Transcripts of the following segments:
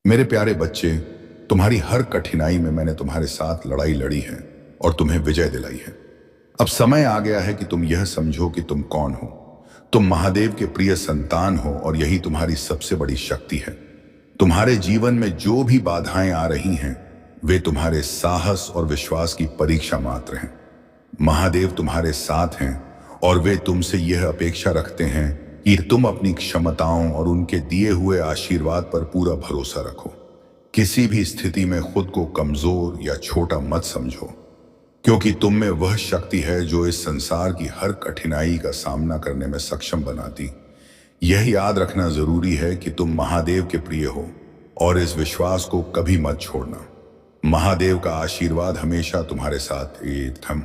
मेरे प्यारे बच्चे, तुम्हारी हर कठिनाई में मैंने तुम्हारे साथ लड़ाई लड़ी है और तुम्हें विजय दिलाई है। अब समय आ गया है कि तुम यह समझो कि तुम कौन हो। तुम महादेव के प्रिय संतान हो और यही तुम्हारी सबसे बड़ी शक्ति है। तुम्हारे जीवन में जो भी बाधाएं आ रही हैं, वे तुम्हारे साहस और विश्वास की परीक्षा मात्र हैं। महादेव तुम्हारे साथ हैं और वे तुमसे यह अपेक्षा रखते हैं कि तुम अपनी क्षमताओं और उनके दिए हुए आशीर्वाद पर पूरा भरोसा रखो। किसी भी स्थिति में खुद को कमजोर या छोटा मत समझो, क्योंकि तुम में वह शक्ति है जो इस संसार की हर कठिनाई का सामना करने में सक्षम बनाती। यह याद रखना जरूरी है कि तुम महादेव के प्रिय हो और इस विश्वास को कभी मत छोड़ना। महादेव का आशीर्वाद हमेशा तुम्हारे साथ थम।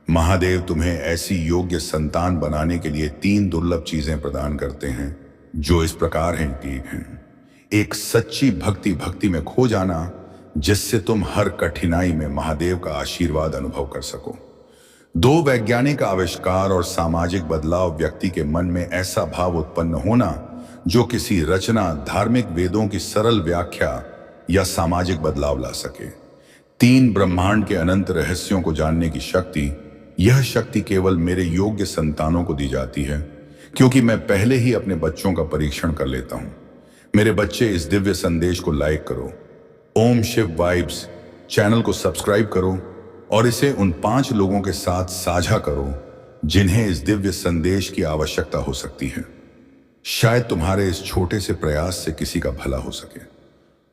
महादेव तुम्हें ऐसी योग्य संतान बनाने के लिए 3 दुर्लभ चीजें प्रदान करते हैं, जो इस प्रकार हैं। एक सच्ची भक्ति में खो जाना, जिससे तुम हर कठिनाई में महादेव का आशीर्वाद अनुभव कर सको। 2 वैज्ञानिक आविष्कार और सामाजिक बदलाव, व्यक्ति के मन में ऐसा भाव उत्पन्न होना जो किसी रचना, धार्मिक वेदों की सरल व्याख्या या सामाजिक बदलाव ला सके। 3 ब्रह्मांड के अनंत रहस्यों को जानने की शक्ति। यह शक्ति केवल मेरे योग्य संतानों को दी जाती है, क्योंकि मैं पहले ही अपने बच्चों का परीक्षण कर लेता हूं। मेरे बच्चे, इस दिव्य संदेश को लाइक करो, ओम शिव वाइब्स चैनल को सब्सक्राइब करो और इसे उन 5 लोगों के साथ साझा करो जिन्हें इस दिव्य संदेश की आवश्यकता हो सकती है। शायद तुम्हारे इस छोटे से प्रयास से किसी का भला हो सके।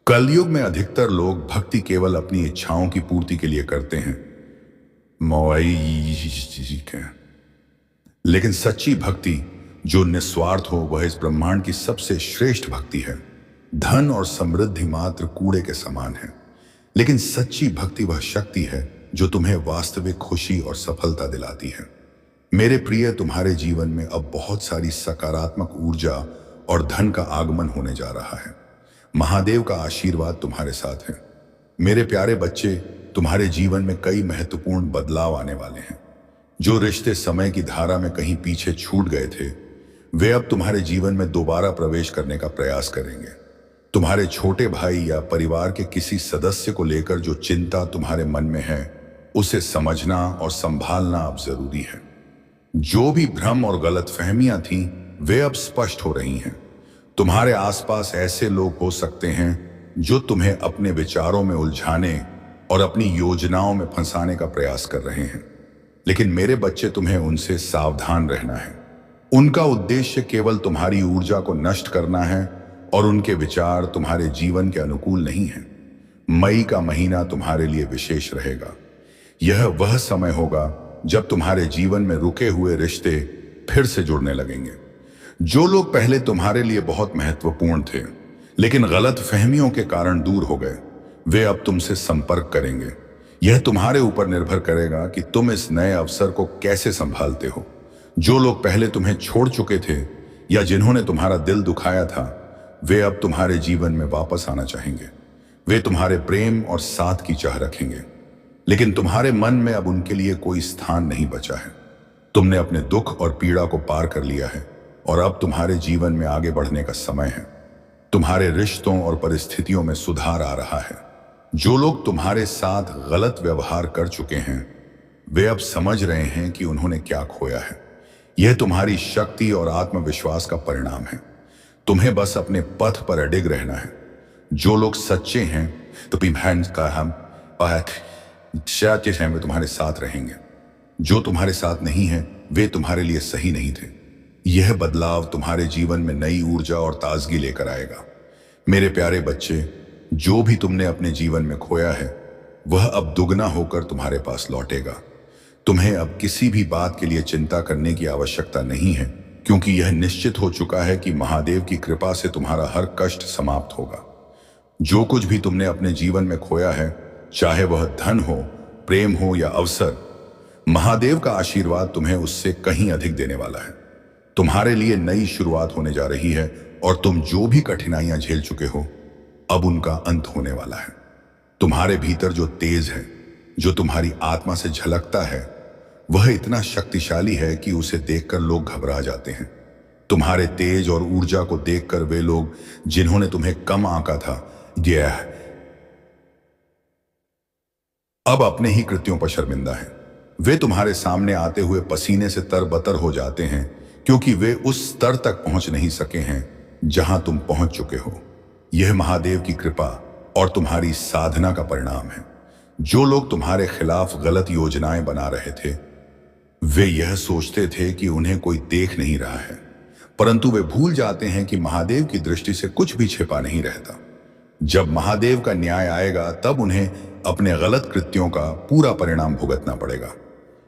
कलयुग में अधिकतर लोग भक्ति केवल अपनी इच्छाओं की पूर्ति के लिए करते हैं, लेकिन सच्ची भक्ति जो निस्वार्थ हो, वह इस ब्रह्मांड की सबसे श्रेष्ठ भक्ति है। धन और समृद्धि मात्र कूड़े के समान है, लेकिन सच्ची भक्ति वह शक्ति है जो तुम्हें वास्तविक खुशी और सफलता दिलाती है। मेरे प्रिय, तुम्हारे जीवन में अब बहुत सारी सकारात्मक ऊर्जा और धन का आगमन होने जा रहा है। महादेव का आशीर्वाद तुम्हारे साथ है। मेरे प्यारे बच्चे, तुम्हारे जीवन में कई महत्वपूर्ण बदलाव आने वाले हैं। जो रिश्ते समय की धारा में कहीं पीछे छूट गए थे, वे अब तुम्हारे जीवन में दोबारा प्रवेश करने का प्रयास करेंगे। तुम्हारे छोटे भाई या परिवार के किसी सदस्य को लेकर जो चिंता तुम्हारे मन में है, उसे समझना और संभालना अब जरूरी है। जो भी भ्रम और गलतफहमियां थीं, वे अब स्पष्ट हो रही हैं। तुम्हारे आसपास ऐसे लोग हो सकते हैं जो तुम्हें अपने विचारों में उलझाने और अपनी योजनाओं में फंसाने का प्रयास कर रहे हैं, लेकिन मेरे बच्चे, तुम्हें उनसे सावधान रहना है। उनका उद्देश्य केवल तुम्हारी ऊर्जा को नष्ट करना है और उनके विचार तुम्हारे जीवन के अनुकूल नहीं हैं। मई का महीना तुम्हारे लिए विशेष रहेगा। यह वह समय होगा जब तुम्हारे जीवन में रुके हुए रिश्ते फिर से जुड़ने लगेंगे। जो लोग पहले तुम्हारे लिए बहुत महत्वपूर्ण थे, लेकिन गलत फहमियों के कारण दूर हो गए, वे अब तुमसे संपर्क करेंगे। यह तुम्हारे ऊपर निर्भर करेगा कि तुम इस नए अवसर को कैसे संभालते हो। जो लोग पहले तुम्हें छोड़ चुके थे या जिन्होंने तुम्हारा दिल दुखाया था, वे अब तुम्हारे जीवन में वापस आना चाहेंगे। वे तुम्हारे प्रेम और साथ की चाह रखेंगे, लेकिन तुम्हारे मन में अब उनके लिए कोई स्थान नहीं बचा है। तुमने अपने दुख और पीड़ा को पार कर लिया है और अब तुम्हारे जीवन में आगे बढ़ने का समय है। तुम्हारे रिश्तों और परिस्थितियों में सुधार आ रहा है। जो लोग तुम्हारे साथ गलत व्यवहार कर चुके हैं, वे अब समझ रहे हैं कि उन्होंने क्या खोया है। यह तुम्हारी शक्ति और आत्मविश्वास का परिणाम है। तुम्हें बस अपने पथ पर अडिग रहना है। जो लोग सच्चे हैं, तो वे तुम्हारे साथ रहेंगे। जो तुम्हारे साथ नहीं है, वे तुम्हारे लिए सही नहीं थे। यह बदलाव तुम्हारे जीवन में नई ऊर्जा और ताजगी लेकर आएगा। मेरे प्यारे बच्चे, जो भी तुमने अपने जीवन में खोया है, वह अब दुगना होकर तुम्हारे पास लौटेगा। तुम्हें अब किसी भी बात के लिए चिंता करने की आवश्यकता नहीं है, क्योंकि यह निश्चित हो चुका है कि महादेव की कृपा से तुम्हारा हर कष्ट समाप्त होगा। जो कुछ भी तुमने अपने जीवन में खोया है, चाहे वह धन हो, प्रेम हो या अवसर, महादेव का आशीर्वाद तुम्हें उससे कहीं अधिक देने वाला है। तुम्हारे लिए नई शुरुआत होने जा रही है और तुम जो भी कठिनाइयां झेल चुके हो, अब उनका अंत होने वाला है। तुम्हारे भीतर जो तेज है, जो तुम्हारी आत्मा से झलकता है, वह इतना शक्तिशाली है कि उसे देखकर लोग घबरा जाते हैं। तुम्हारे तेज और ऊर्जा को देखकर वे लोग जिन्होंने तुम्हें कम आंका था, यह अब अपने ही कृत्यों पर शर्मिंदा है। वे तुम्हारे सामने आते हुए पसीने से तरबतर हो जाते हैं, क्योंकि वे उस स्तर तक पहुंच नहीं सके हैं जहां तुम पहुंच चुके हो। यह महादेव की कृपा और तुम्हारी साधना का परिणाम है। जो लोग तुम्हारे खिलाफ गलत योजनाएं बना रहे थे, वे यह सोचते थे कि उन्हें कोई देख नहीं रहा है, परंतु वे भूल जाते हैं कि महादेव की दृष्टि से कुछ भी छिपा नहीं रहता। जब महादेव का न्याय आएगा, तब उन्हें अपने गलत कृत्यों का पूरा परिणाम भुगतना पड़ेगा।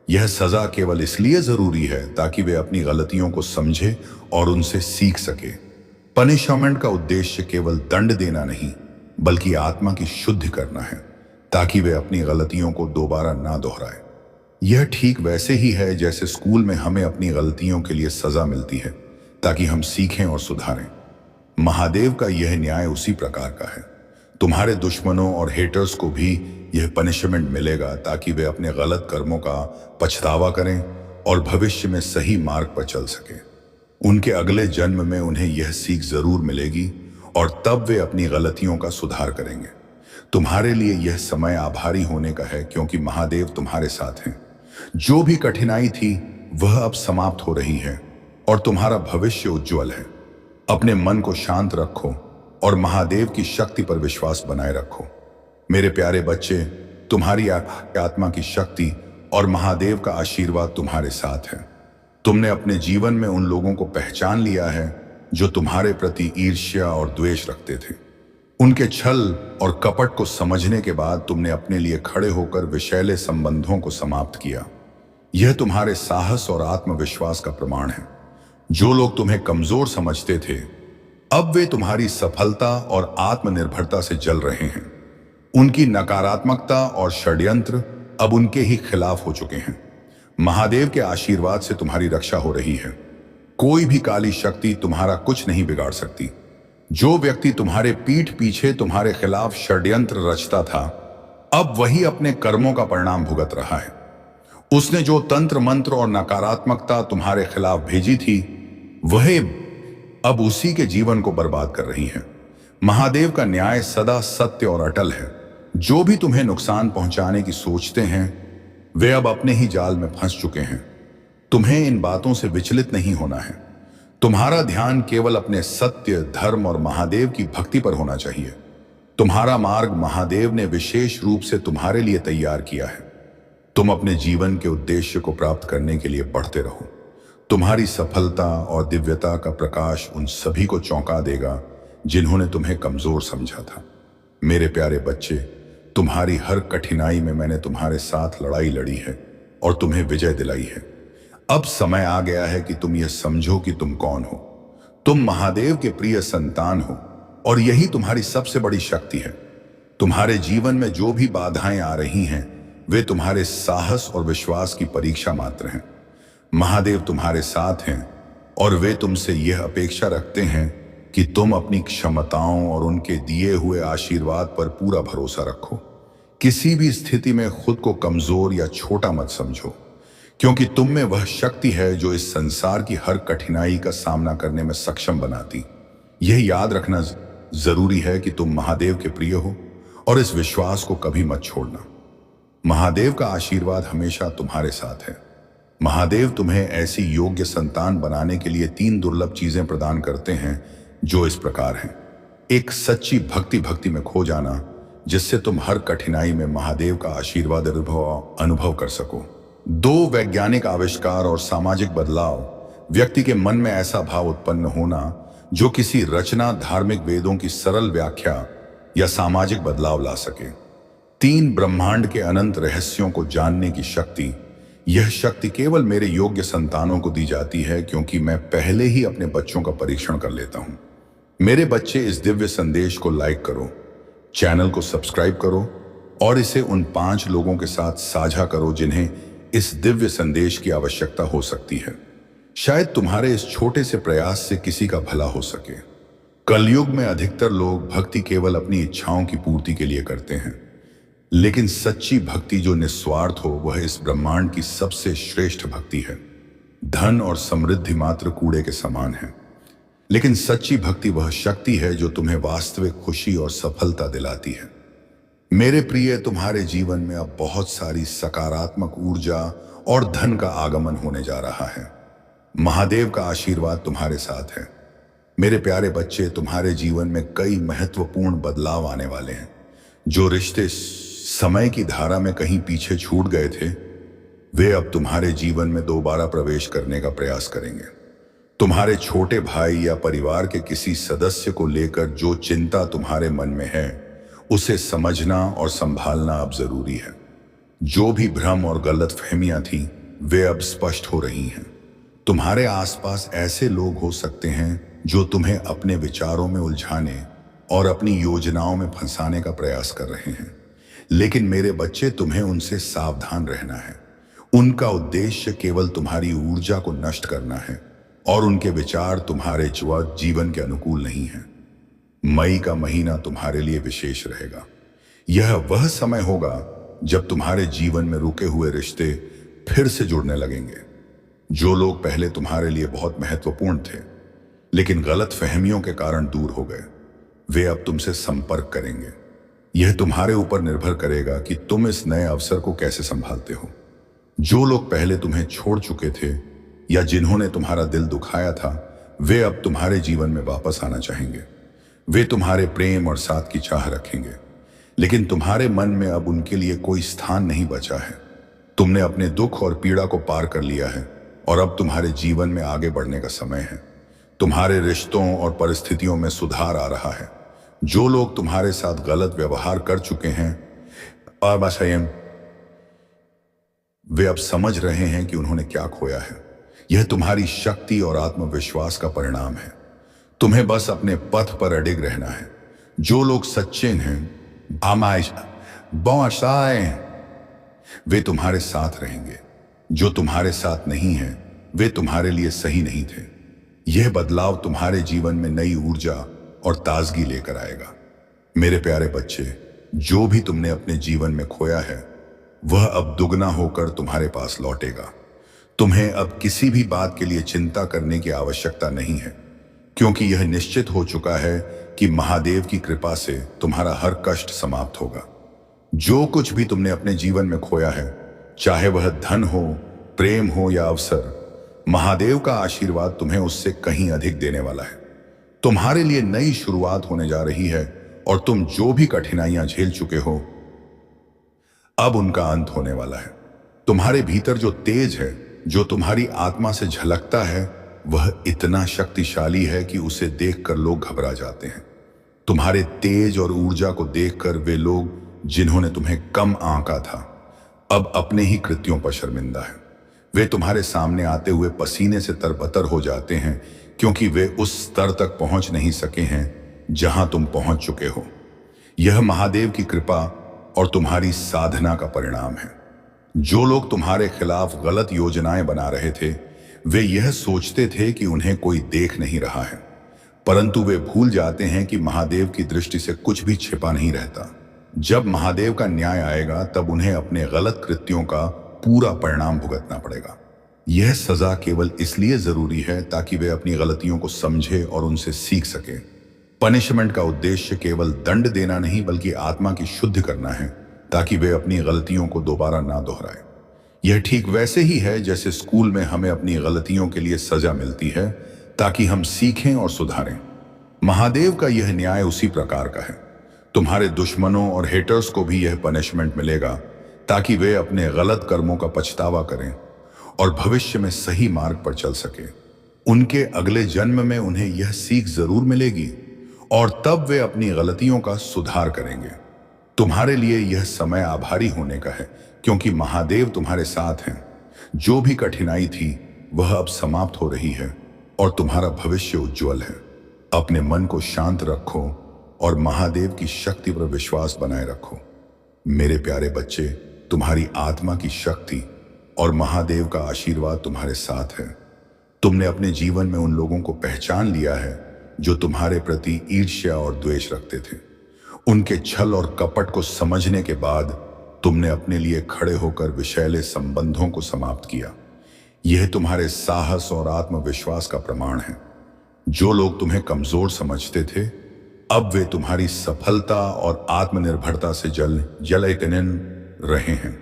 यह सजा केवल इसलिए जरूरी है ताकि वे अपनी गलतियों को समझे और उनसे सीख सके। पनिशमेंट का उद्देश्य केवल दंड देना नहीं, बल्कि आत्मा की शुद्धि करना है, ताकि वे अपनी गलतियों को दोबारा ना दोहराए। यह ठीक वैसे ही है जैसे स्कूल में हमें अपनी गलतियों के लिए सजा मिलती है, ताकि हम सीखें और सुधारें। महादेव का यह न्याय उसी प्रकार का है। तुम्हारे दुश्मनों और हेटर्स को भी यह पनिशमेंट मिलेगा, ताकि वे अपने गलत कर्मों का पछतावा करें और भविष्य में सही मार्ग पर चल सकें। उनके अगले जन्म में उन्हें यह सीख जरूर मिलेगी और तब वे अपनी गलतियों का सुधार करेंगे। तुम्हारे लिए यह समय आभारी होने का है, क्योंकि महादेव तुम्हारे साथ हैं। जो भी कठिनाई थी वह अब समाप्त हो रही है और तुम्हारा भविष्य उज्जवल है। अपने मन को शांत रखो और महादेव की शक्ति पर विश्वास बनाए रखो। मेरे प्यारे बच्चे, तुम्हारी आत्मा की शक्ति और महादेव का आशीर्वाद तुम्हारे साथ है। तुमने अपने जीवन में उन लोगों को पहचान लिया है जो तुम्हारे प्रति ईर्ष्या और द्वेष रखते थे। उनके छल और कपट को समझने के बाद तुमने अपने लिए खड़े होकर विषैले संबंधों को समाप्त किया। यह तुम्हारे साहस और आत्मविश्वास का प्रमाण है। जो लोग तुम्हें कमजोर समझते थे, अब वे तुम्हारी सफलता और आत्मनिर्भरता से जल रहे हैं। उनकी नकारात्मकता और षड्यंत्र अब उनके ही खिलाफ हो चुके हैं। महादेव के आशीर्वाद से तुम्हारी रक्षा हो रही है। कोई भी काली शक्ति तुम्हारा कुछ नहीं बिगाड़ सकती। जो व्यक्ति तुम्हारे पीठ पीछे तुम्हारे खिलाफ षड्यंत्र रचता था, अब वही अपने कर्मों का परिणाम भुगत रहा है। उसने जो तंत्र मंत्र और नकारात्मकता तुम्हारे खिलाफ भेजी थी, वह अब उसी के जीवन को बर्बाद कर रही है। महादेव का न्याय सदा सत्य और अटल है। जो भी तुम्हें नुकसान पहुंचाने की सोचते हैं, वे अब अपने ही जाल में फंस चुके हैं। तुम्हें इन बातों से विचलित नहीं होना है। तुम्हारा ध्यान केवल अपने सत्य, धर्म और महादेव की भक्ति पर होना चाहिए। तुम्हारा मार्ग महादेव ने विशेष रूप से तुम्हारे लिए तैयार किया है। तुम अपने जीवन के उद्देश्य को प्राप्त करने के लिए बढ़ते रहो। तुम्हारी सफलता और दिव्यता का प्रकाश उन सभी को चौंका देगा जिन्होंने तुम्हें कमजोर समझा था। मेरे प्यारे बच्चे, तुम्हारी हर कठिनाई में मैंने तुम्हारे साथ लड़ाई लड़ी है और तुम्हें विजय दिलाई है। अब समय आ गया है कि तुम यह समझो कि तुम कौन हो। तुम महादेव के प्रिय संतान हो और यही तुम्हारी सबसे बड़ी शक्ति है। तुम्हारे जीवन में जो भी बाधाएं आ रही हैं, वे तुम्हारे साहस और विश्वास की परीक्षा मात्र हैं। महादेव तुम्हारे साथ हैं और वे तुमसे यह अपेक्षा रखते हैं कि तुम अपनी क्षमताओं और उनके दिए हुए आशीर्वाद पर पूरा भरोसा रखो। किसी भी स्थिति में खुद को कमजोर या छोटा मत समझो, क्योंकि तुम में वह शक्ति है जो इस संसार की हर कठिनाई का सामना करने में सक्षम बनाती। यह याद रखना जरूरी है कि तुम महादेव के प्रिय हो और इस विश्वास को कभी मत छोड़ना। महादेव का आशीर्वाद हमेशा तुम्हारे साथ है। महादेव तुम्हें ऐसी योग्य संतान बनाने के लिए 3 दुर्लभ चीजें प्रदान करते हैं, जो इस प्रकार हैं। 1, सच्ची भक्ति में खो जाना, जिससे तुम हर कठिनाई में महादेव का आशीर्वाद अनुभव कर सको। 2, वैज्ञानिक आविष्कार और सामाजिक बदलाव, व्यक्ति के मन में ऐसा भाव उत्पन्न होना जो किसी रचना, धार्मिक वेदों की सरल व्याख्या या सामाजिक बदलाव ला सके। 3, ब्रह्मांड के अनंत रहस्यों को जानने की शक्ति। यह शक्ति केवल मेरे योग्य संतानों को दी जाती है, क्योंकि मैं पहले ही अपने बच्चों का परीक्षण कर लेता हूं। मेरे बच्चे, इस दिव्य संदेश को लाइक करो, चैनल को सब्सक्राइब करो और इसे उन 5 लोगों के साथ साझा करो जिन्हें इस दिव्य संदेश की आवश्यकता हो सकती है। शायद तुम्हारे इस छोटे से प्रयास से किसी का भला हो सके। कलयुग में अधिकतर लोग भक्ति केवल अपनी इच्छाओं की पूर्ति के लिए करते हैं, लेकिन सच्ची भक्ति जो निस्वार्थ हो, वह इस ब्रह्मांड की सबसे श्रेष्ठ भक्ति है। धन और समृद्धि मात्र कूड़े के समान है। लेकिन सच्ची भक्ति वह शक्ति है जो तुम्हें वास्तविक खुशी और सफलता दिलाती है। मेरे प्रिय, तुम्हारे जीवन में अब बहुत सारी सकारात्मक ऊर्जा और धन का आगमन होने जा रहा है। महादेव का आशीर्वाद तुम्हारे साथ है। मेरे प्यारे बच्चे, तुम्हारे जीवन में कई महत्वपूर्ण बदलाव आने वाले हैं। जो रिश्ते समय की धारा में कहीं पीछे छूट गए थे, वे अब तुम्हारे जीवन में दोबारा प्रवेश करने का प्रयास करेंगे। तुम्हारे छोटे भाई या परिवार के किसी सदस्य को लेकर जो चिंता तुम्हारे मन में है, उसे समझना और संभालना अब जरूरी है। जो भी भ्रम और गलतफहमियां थीं, वे अब स्पष्ट हो रही हैं। तुम्हारे आसपास ऐसे लोग हो सकते हैं जो तुम्हें अपने विचारों में उलझाने और अपनी योजनाओं में फंसाने का प्रयास कर रहे हैं, लेकिन मेरे बच्चे, तुम्हें उनसे सावधान रहना है। उनका उद्देश्य केवल तुम्हारी ऊर्जा को नष्ट करना है और उनके विचार तुम्हारे जीवन के अनुकूल नहीं हैं। मई का महीना तुम्हारे लिए विशेष रहेगा। यह वह समय होगा जब तुम्हारे जीवन में रुके हुए रिश्ते फिर से जुड़ने लगेंगे। जो लोग पहले तुम्हारे लिए बहुत महत्वपूर्ण थे लेकिन गलत फहमियों के कारण दूर हो गए, वे अब तुमसे संपर्क करेंगे। यह तुम्हारे ऊपर निर्भर करेगा कि तुम इस नए अवसर को कैसे संभालते हो। जो लोग पहले तुम्हें छोड़ चुके थे या जिन्होंने तुम्हारा दिल दुखाया था, वे अब तुम्हारे जीवन में वापस आना चाहेंगे। वे तुम्हारे प्रेम और साथ की चाह रखेंगे, लेकिन तुम्हारे मन में अब उनके लिए कोई स्थान नहीं बचा है। तुमने अपने दुख और पीड़ा को पार कर लिया है और अब तुम्हारे जीवन में आगे बढ़ने का समय है। तुम्हारे रिश्तों और परिस्थितियों में सुधार आ रहा है। जो लोग तुम्हारे साथ गलत व्यवहार कर चुके हैं और वे अब समझ रहे हैं कि उन्होंने क्या खोया है। यह तुम्हारी शक्ति और आत्मविश्वास का परिणाम है। तुम्हें बस अपने पथ पर अडिग रहना है। जो लोग सच्चे हैं, वे तुम्हारे साथ रहेंगे। जो तुम्हारे साथ नहीं है, वे तुम्हारे लिए सही नहीं थे। यह बदलाव तुम्हारे जीवन में नई ऊर्जा और ताजगी लेकर आएगा। मेरे प्यारे बच्चे, जो भी तुमने अपने जीवन में खोया है, वह अब दुगना होकर तुम्हारे पास लौटेगा। तुम्हें अब किसी भी बात के लिए चिंता करने की आवश्यकता नहीं है, क्योंकि यह निश्चित हो चुका है कि महादेव की कृपा से तुम्हारा हर कष्ट समाप्त होगा। जो कुछ भी तुमने अपने जीवन में खोया है, चाहे वह धन हो, प्रेम हो या अवसर, महादेव का आशीर्वाद तुम्हें उससे कहीं अधिक देने वाला है। तुम्हारे लिए नई शुरुआत होने जा रही है और तुम जो भी कठिनाइयां झेल चुके हो, अब उनका अंत होने वाला है। तुम्हारे भीतर जो तेज है, जो तुम्हारी आत्मा से झलकता है, वह इतना शक्तिशाली है कि उसे देखकर लोग घबरा जाते हैं। तुम्हारे तेज और ऊर्जा को देखकर वे लोग जिन्होंने तुम्हें कम आंका था, अब अपने ही कृत्यों पर शर्मिंदा है। वे तुम्हारे सामने आते हुए पसीने से तरबतर हो जाते हैं, क्योंकि वे उस स्तर तक पहुंच नहीं सके हैं जहां तुम पहुंच चुके हो। यह महादेव की कृपा और तुम्हारी साधना का परिणाम है। जो लोग तुम्हारे खिलाफ गलत योजनाएं बना रहे थे, वे यह सोचते थे कि उन्हें कोई देख नहीं रहा है, परंतु वे भूल जाते हैं कि महादेव की दृष्टि से कुछ भी छिपा नहीं रहता। जब महादेव का न्याय आएगा, तब उन्हें अपने गलत कृत्यों का पूरा परिणाम भुगतना पड़ेगा। यह सजा केवल इसलिए जरूरी है ताकि वे अपनी गलतियों को समझे और उनसे सीख सके। पनिशमेंट का उद्देश्य केवल दंड देना नहीं, बल्कि आत्मा की शुद्ध करना है, ताकि वे अपनी गलतियों को दोबारा ना दोहराए। यह ठीक वैसे ही है जैसे स्कूल में हमें अपनी गलतियों के लिए सजा मिलती है ताकि हम सीखें और सुधारें। महादेव का यह न्याय उसी प्रकार का है। तुम्हारे दुश्मनों और हेटर्स को भी यह पनिशमेंट मिलेगा ताकि वे अपने गलत कर्मों का पछतावा करें और भविष्य में सही मार्ग पर चल सके। उनके अगले जन्म में उन्हें यह सीख जरूर मिलेगी और तब वे अपनी गलतियों का सुधार करेंगे। तुम्हारे लिए यह समय आभारी होने का है, क्योंकि महादेव तुम्हारे साथ हैं। जो भी कठिनाई थी वह अब समाप्त हो रही है और तुम्हारा भविष्य उज्जवल है। अपने मन को शांत रखो और महादेव की शक्ति पर विश्वास बनाए रखो। मेरे प्यारे बच्चे, तुम्हारी आत्मा की शक्ति और महादेव का आशीर्वाद तुम्हारे साथ है। तुमने अपने जीवन में उन लोगों को पहचान लिया है जो तुम्हारे प्रति ईर्ष्या और द्वेष रखते थे। उनके छल और कपट को समझने के बाद तुमने अपने लिए खड़े होकर विषैले संबंधों को समाप्त किया। यह तुम्हारे साहस और आत्मविश्वास का प्रमाण है। जो लोग तुम्हें कमजोर समझते थे, अब वे तुम्हारी सफलता और आत्मनिर्भरता से जलयतन रहे हैं।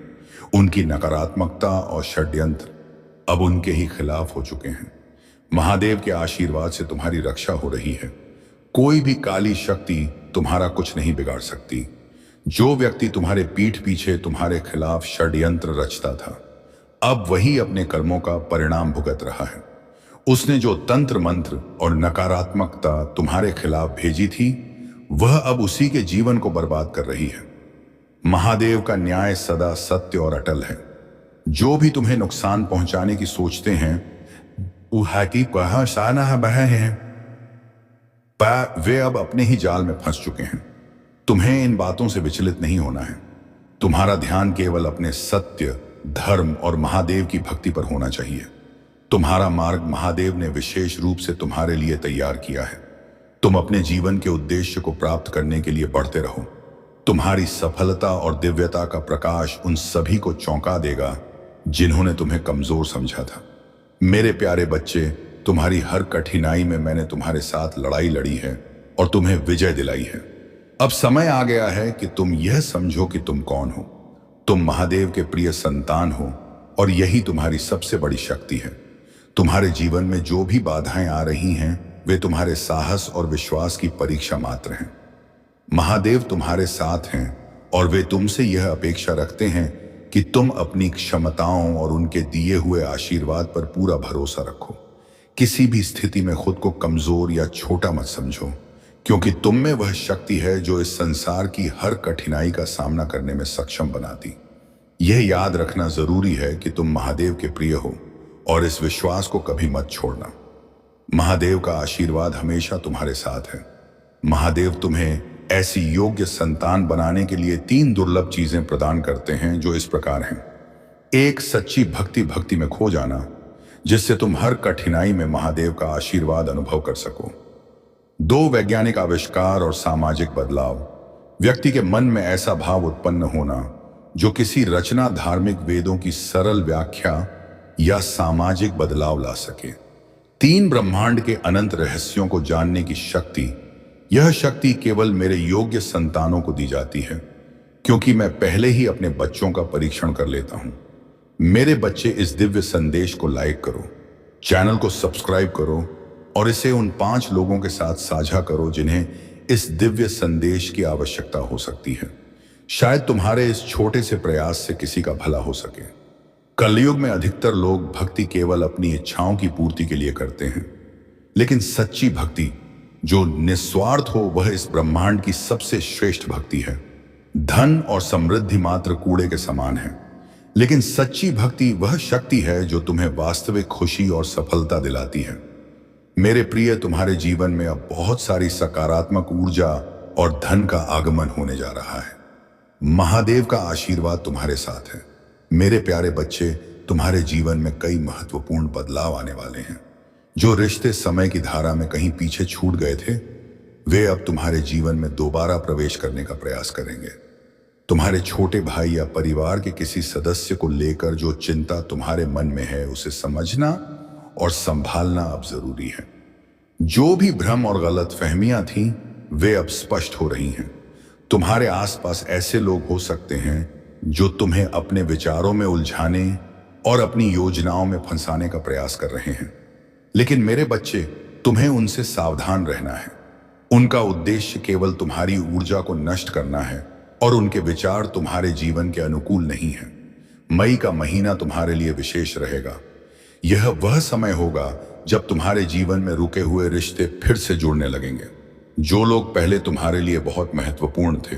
उनकी नकारात्मकता और षड्यंत्र अब उनके ही खिलाफ हो चुके हैं। महादेव के आशीर्वाद से तुम्हारी रक्षा हो रही है। कोई भी काली शक्ति तुम्हारा कुछ नहीं बिगाड़ सकती। जो व्यक्ति तुम्हारे पीठ पीछे तुम्हारे खिलाफ षड्यंत्र रचता था, अब वही अपने कर्मों का परिणाम भुगत रहा है। उसने जो तंत्र मंत्र और नकारात्मकता तुम्हारे खिलाफ भेजी थी, वह अब उसी के जीवन को बर्बाद कर रही है। महादेव का न्याय सदा सत्य और अटल है। जो भी तुम्हें नुकसान पहुंचाने की सोचते हैं, वे अब अपने ही जाल में फंस चुके हैं। तुम्हें इन बातों से विचलित नहीं होना है। तुम्हारा ध्यान केवल अपने सत्य, धर्म और महादेव की भक्ति पर होना चाहिए। तुम्हारा मार्ग महादेव ने विशेष रूप से तुम्हारे लिए तैयार किया है। तुम अपने जीवन के उद्देश्य को प्राप्त करने के लिए बढ़ते रहो। तुम्हारी सफलता और दिव्यता का प्रकाश उन सभी को चौंका देगा जिन्होंने तुम्हें कमजोर समझा था। मेरे प्यारे बच्चे, तुम्हारी हर कठिनाई में मैंने तुम्हारे साथ लड़ाई लड़ी है और तुम्हें विजय दिलाई है। अब समय आ गया है कि तुम यह समझो कि तुम कौन हो। तुम महादेव के प्रिय संतान हो और यही तुम्हारी सबसे बड़ी शक्ति है। तुम्हारे जीवन में जो भी बाधाएं आ रही हैं, वे तुम्हारे साहस और विश्वास की परीक्षा मात्र हैं। महादेव तुम्हारे साथ हैं और वे तुमसे यह अपेक्षा रखते हैं कि तुम अपनी क्षमताओं और उनके दिए हुए आशीर्वाद पर पूरा भरोसा रखो। किसी भी स्थिति में खुद को कमजोर या छोटा मत समझो, क्योंकि तुम में वह शक्ति है जो इस संसार की हर कठिनाई का सामना करने में सक्षम बनाती। यह याद रखना जरूरी है कि तुम महादेव के प्रिय हो और इस विश्वास को कभी मत छोड़ना। महादेव का आशीर्वाद हमेशा तुम्हारे साथ है। महादेव तुम्हें ऐसी योग्य संतान बनाने के लिए 3 दुर्लभ चीजें प्रदान करते हैं, जो इस प्रकार हैं। 1, सच्ची भक्ति में खो जाना, जिससे तुम हर कठिनाई में महादेव का आशीर्वाद अनुभव कर सको। 2, वैज्ञानिक आविष्कार और सामाजिक बदलाव। व्यक्ति के मन में ऐसा भाव उत्पन्न होना जो किसी रचना, धार्मिक वेदों की सरल व्याख्या या सामाजिक बदलाव ला सके। 3, ब्रह्मांड के अनंत रहस्यों को जानने की शक्ति। यह शक्ति केवल मेरे योग्य संतानों को दी जाती है, क्योंकि मैं पहले ही अपने बच्चों का परीक्षण कर लेता हूं। मेरे बच्चे, इस दिव्य संदेश को लाइक करो, चैनल को सब्सक्राइब करो और इसे उन 5 लोगों के साथ साझा करो जिन्हें इस दिव्य संदेश की आवश्यकता हो सकती है। शायद तुम्हारे इस छोटे से प्रयास से किसी का भला हो सके। कलयुग में अधिकतर लोग भक्ति केवल अपनी इच्छाओं की पूर्ति के लिए करते हैं, लेकिन सच्ची भक्ति जो निस्वार्थ हो, वह इस ब्रह्मांड की सबसे श्रेष्ठ भक्ति है। धन और समृद्धि मात्र कूड़े के समान है, लेकिन सच्ची भक्ति वह शक्ति है जो तुम्हें वास्तविक खुशी और सफलता दिलाती है। मेरे प्रिय, तुम्हारे जीवन में अब बहुत सारी सकारात्मक ऊर्जा और धन का आगमन होने जा रहा है। महादेव का आशीर्वाद तुम्हारे साथ है। मेरे प्यारे बच्चे, तुम्हारे जीवन में कई महत्वपूर्ण बदलाव आने वाले हैं। जो रिश्ते समय की धारा में कहीं पीछे छूट गए थे, वे अब तुम्हारे जीवन में दोबारा प्रवेश करने का प्रयास करेंगे। तुम्हारे छोटे भाई या परिवार के किसी सदस्य को लेकर जो चिंता तुम्हारे मन में है, उसे समझना और संभालना अब जरूरी है। जो भी भ्रम और गलत फहमियां थीं, वे अब स्पष्ट हो रही हैं। तुम्हारे आसपास ऐसे लोग हो सकते हैं जो तुम्हें अपने विचारों में उलझाने और अपनी योजनाओं में फंसाने का प्रयास कर रहे हैं, लेकिन मेरे बच्चे, तुम्हें उनसे सावधान रहना है। उनका उद्देश्य केवल तुम्हारी ऊर्जा को नष्ट करना है और उनके विचार तुम्हारे जीवन के अनुकूल नहीं है। मई का महीना तुम्हारे लिए विशेष रहेगा। यह वह समय होगा जब तुम्हारे जीवन में रुके हुए रिश्ते फिर से जुड़ने लगेंगे। जो लोग पहले तुम्हारे लिए बहुत महत्वपूर्ण थे,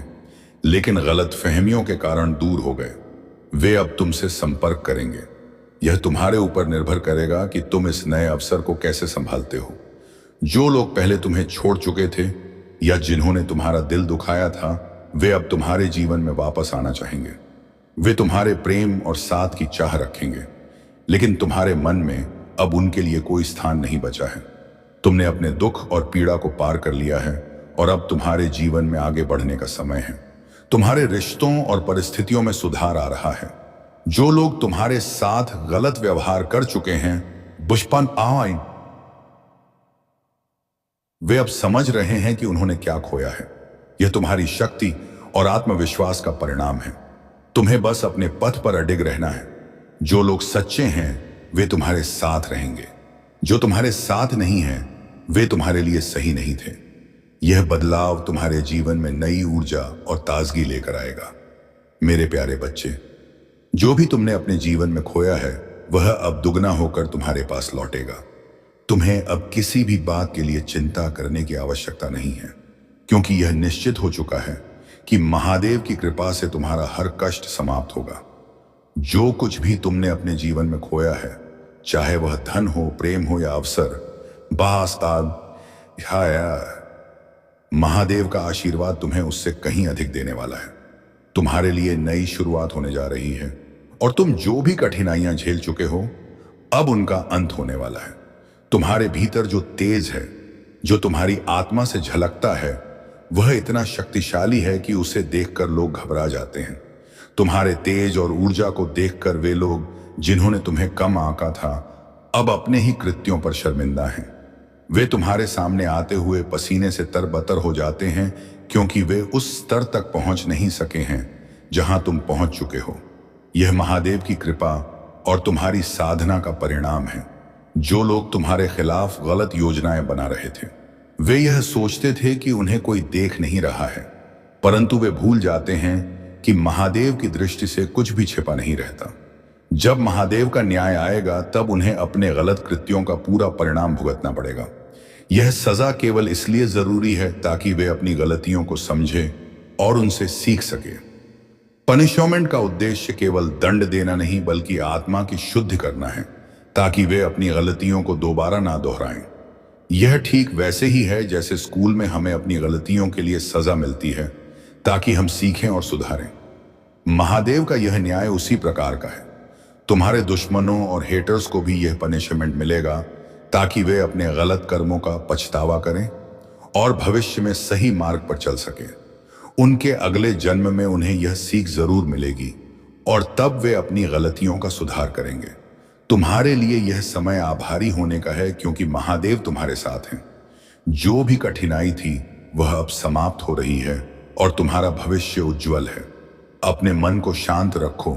लेकिन गलत फहमियों के कारण दूर हो गए, वे अब तुमसे संपर्क करेंगे। यह तुम्हारे ऊपर निर्भर करेगा कि तुम इस नए अवसर को कैसे संभालते हो। जो लोग पहले तुम्हें छोड़ चुके थे या जिन्होंने तुम्हारा दिल दुखाया था, वे अब तुम्हारे जीवन में वापस आना चाहेंगे। वे तुम्हारे प्रेम और साथ की चाह रखेंगे, लेकिन तुम्हारे मन में अब उनके लिए कोई स्थान नहीं बचा है। तुमने अपने दुख और पीड़ा को पार कर लिया है और अब तुम्हारे जीवन में आगे बढ़ने का समय है। तुम्हारे रिश्तों और परिस्थितियों में सुधार आ रहा है। जो लोग तुम्हारे साथ गलत व्यवहार कर चुके हैं, बुझपन आए वे अब समझ रहे हैं कि उन्होंने क्या खोया है। यह तुम्हारी शक्ति और आत्मविश्वास का परिणाम है। तुम्हें बस अपने पथ पर अडिग रहना है। जो लोग सच्चे हैं वे तुम्हारे साथ रहेंगे। जो तुम्हारे साथ नहीं हैं वे तुम्हारे लिए सही नहीं थे। यह बदलाव तुम्हारे जीवन में नई ऊर्जा और ताजगी लेकर आएगा। मेरे प्यारे बच्चे, जो भी तुमने अपने जीवन में खोया है वह अब दुगना होकर तुम्हारे पास लौटेगा। तुम्हें अब किसी भी बात के लिए चिंता करने की आवश्यकता नहीं है, क्योंकि यह निश्चित हो चुका है कि महादेव की कृपा से तुम्हारा हर कष्ट समाप्त होगा। जो कुछ भी तुमने अपने जीवन में खोया है, चाहे वह धन हो, प्रेम हो या अवसर, या महादेव का आशीर्वाद तुम्हें उससे कहीं अधिक देने वाला है। तुम्हारे लिए नई शुरुआत होने जा रही है और तुम जो भी कठिनाइयां झेल चुके हो अब उनका अंत होने वाला है। तुम्हारे भीतर जो तेज है, जो तुम्हारी आत्मा से झलकता है, वह इतना शक्तिशाली है कि उसे देखकर लोग घबरा जाते हैं। तुम्हारे तेज और ऊर्जा को देखकर वे लोग जिन्होंने तुम्हें कम आंका था अब अपने ही कृत्यों पर शर्मिंदा हैं। वे तुम्हारे सामने आते हुए पसीने से तरबतर हो जाते हैं, क्योंकि वे उस स्तर तक पहुंच नहीं सके हैं जहां तुम पहुंच चुके हो। यह महादेव की कृपा और तुम्हारी साधना का परिणाम है। जो लोग तुम्हारे खिलाफ गलत योजनाएं बना रहे थे, वे यह सोचते थे कि उन्हें कोई देख नहीं रहा है, परंतु वे भूल जाते हैं कि महादेव की दृष्टि से कुछ भी छिपा नहीं रहता। जब महादेव का न्याय आएगा तब उन्हें अपने गलत कृत्यों का पूरा परिणाम भुगतना पड़ेगा। यह सजा केवल इसलिए जरूरी है ताकि वे अपनी गलतियों को समझें और उनसे सीख सके। पनिशमेंट का उद्देश्य केवल दंड देना नहीं बल्कि आत्मा की शुद्धि करना है, ताकि वे अपनी गलतियों को दोबारा ना दोहराएं। यह ठीक वैसे ही है जैसे स्कूल में हमें अपनी गलतियों के लिए सजा मिलती है ताकि हम सीखें और सुधारें। महादेव का यह न्याय उसी प्रकार का है। तुम्हारे दुश्मनों और हेटर्स को भी यह पनिशमेंट मिलेगा ताकि वे अपने गलत कर्मों का पछतावा करें और भविष्य में सही मार्ग पर चल सकें। उनके अगले जन्म में उन्हें यह सीख जरूर मिलेगी और तब वे अपनी गलतियों का सुधार करेंगे। तुम्हारे लिए यह समय आभारी होने का है, क्योंकि महादेव तुम्हारे साथ हैं। जो भी कठिनाई थी वह अब समाप्त हो रही है और तुम्हारा भविष्य उज्जवल है। अपने मन को शांत रखो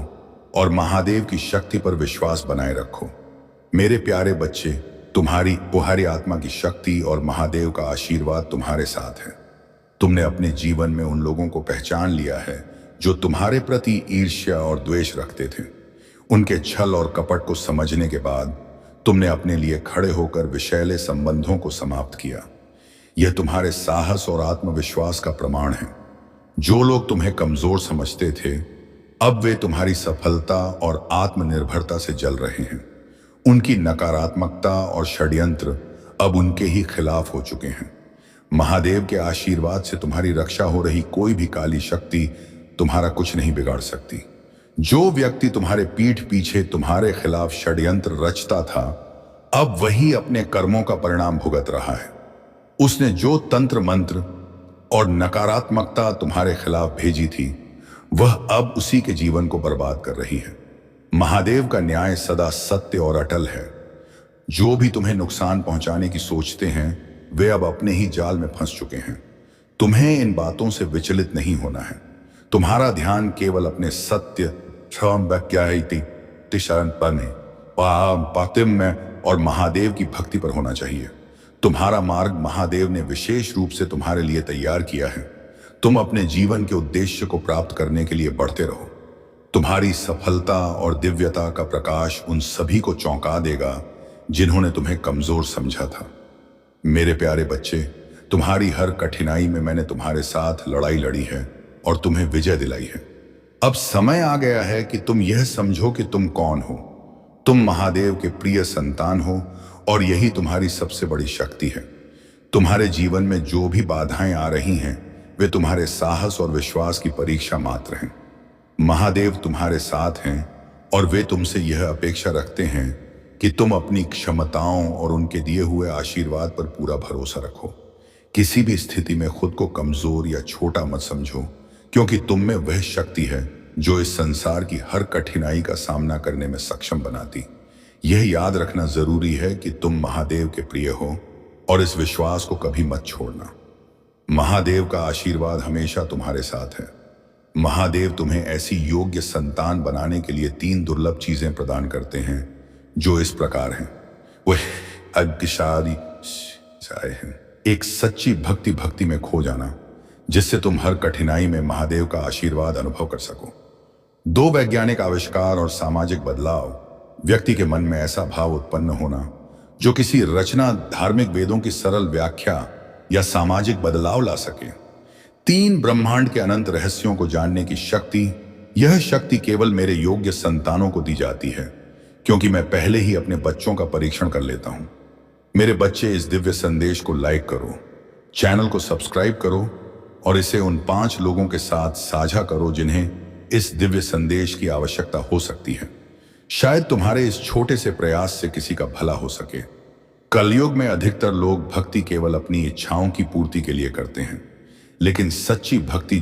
और महादेव की शक्ति पर विश्वास बनाए रखो। मेरे प्यारे बच्चे, तुम्हारी आत्मा की शक्ति और महादेव का आशीर्वाद तुम्हारे साथ है। तुमने अपने जीवन में उन लोगों को पहचान लिया है जो तुम्हारे प्रति ईर्ष्या और द्वेष रखते थे। उनके छल और कपट को समझने के बाद तुमने अपने लिए खड़े होकर विषैले संबंधों को समाप्त किया। यह तुम्हारे साहस और आत्मविश्वास का प्रमाण है। जो लोग तुम्हें कमजोर समझते थे, अब वे तुम्हारी सफलता और आत्मनिर्भरता से जल रहे हैं। उनकी नकारात्मकता और षड्यंत्र अब उनके ही खिलाफ हो चुके हैं। महादेव के आशीर्वाद से तुम्हारी रक्षा हो रही कोई भी काली शक्ति तुम्हारा कुछ नहीं बिगाड़ सकती। जो व्यक्ति तुम्हारे पीठ पीछे तुम्हारे खिलाफ षड्यंत्र रचता था, अब वही अपने कर्मों का परिणाम भुगत रहा है। उसने जो तंत्र मंत्र और नकारात्मकता तुम्हारे खिलाफ भेजी थी, वह अब उसी के जीवन को बर्बाद कर रही है। महादेव का न्याय सदा सत्य और अटल है। जो भी तुम्हें नुकसान पहुंचाने की सोचते हैं, वे अब अपने ही जाल में फंस चुके हैं। तुम्हें इन बातों से विचलित नहीं होना है। तुम्हारा ध्यान केवल अपने सत्य और महादेव की भक्ति पर होना चाहिए। तुम्हारा मार्ग महादेव ने विशेष रूप से तुम्हारे लिए तैयार किया है। तुम अपने जीवन के उद्देश्य को प्राप्त करने के लिए बढ़ते रहो। तुम्हारी सफलता और दिव्यता का प्रकाश उन सभी को चौंका देगा जिन्होंने तुम्हें कमजोर समझा था। मेरे प्यारे बच्चे, तुम्हारी हर कठिनाई में मैंने तुम्हारे साथ लड़ाई लड़ी है और तुम्हें विजय दिलाई है। अब समय आ गया है कि तुम यह समझो कि तुम कौन हो। तुम महादेव के प्रिय संतान हो और यही तुम्हारी सबसे बड़ी शक्ति है। तुम्हारे जीवन में जो भी बाधाएं आ रही हैं, वे तुम्हारे साहस और विश्वास की परीक्षा मात्र हैं। महादेव तुम्हारे साथ हैं और वे तुमसे यह अपेक्षा रखते हैं कि तुम अपनी क्षमताओं और उनके दिए हुए आशीर्वाद पर पूरा भरोसा रखो। किसी भी स्थिति में खुद को कमजोर या छोटा मत समझो, क्योंकि तुम में वह शक्ति है जो इस संसार की हर कठिनाई का सामना करने में सक्षम बनाती। यह याद रखना जरूरी है कि तुम महादेव के प्रिय हो और इस विश्वास को कभी मत छोड़ना। महादेव का आशीर्वाद हमेशा तुम्हारे साथ है। महादेव तुम्हें ऐसी योग्य संतान बनाने के लिए 3 दुर्लभ चीजें प्रदान करते हैं, जो इस प्रकार हैं। वह अग्निशाली है, एक सच्ची भक्ति में खो जाना, जिससे तुम हर कठिनाई में महादेव का आशीर्वाद अनुभव कर सको। 2 वैज्ञानिक आविष्कार और सामाजिक बदलाव, व्यक्ति के मन में ऐसा भाव उत्पन्न होना जो किसी रचना, धार्मिक वेदों की सरल व्याख्या या सामाजिक बदलाव ला सके। 3 ब्रह्मांड के अनंत रहस्यों को जानने की शक्ति, यह शक्ति केवल मेरे योग्य संतानों को दी जाती है, क्योंकि मैं पहले ही अपने बच्चों का परीक्षण कर लेता हूं। मेरे बच्चे, इस दिव्य संदेश को लाइक करो, चैनल को सब्सक्राइब करो और इसे उन 5 लोगों के साथ साझा करो जिन्हें इस दिव्य संदेश की आवश्यकता हो सकती है। शायद तुम्हारे इस छोटे से प्रयास से किसी का भला हो सके। कलयुग में अधिकतर लोग भक्ति केवल अपनी इच्छाओं की पूर्ति के लिए करते हैं, लेकिन सच्ची भक्ति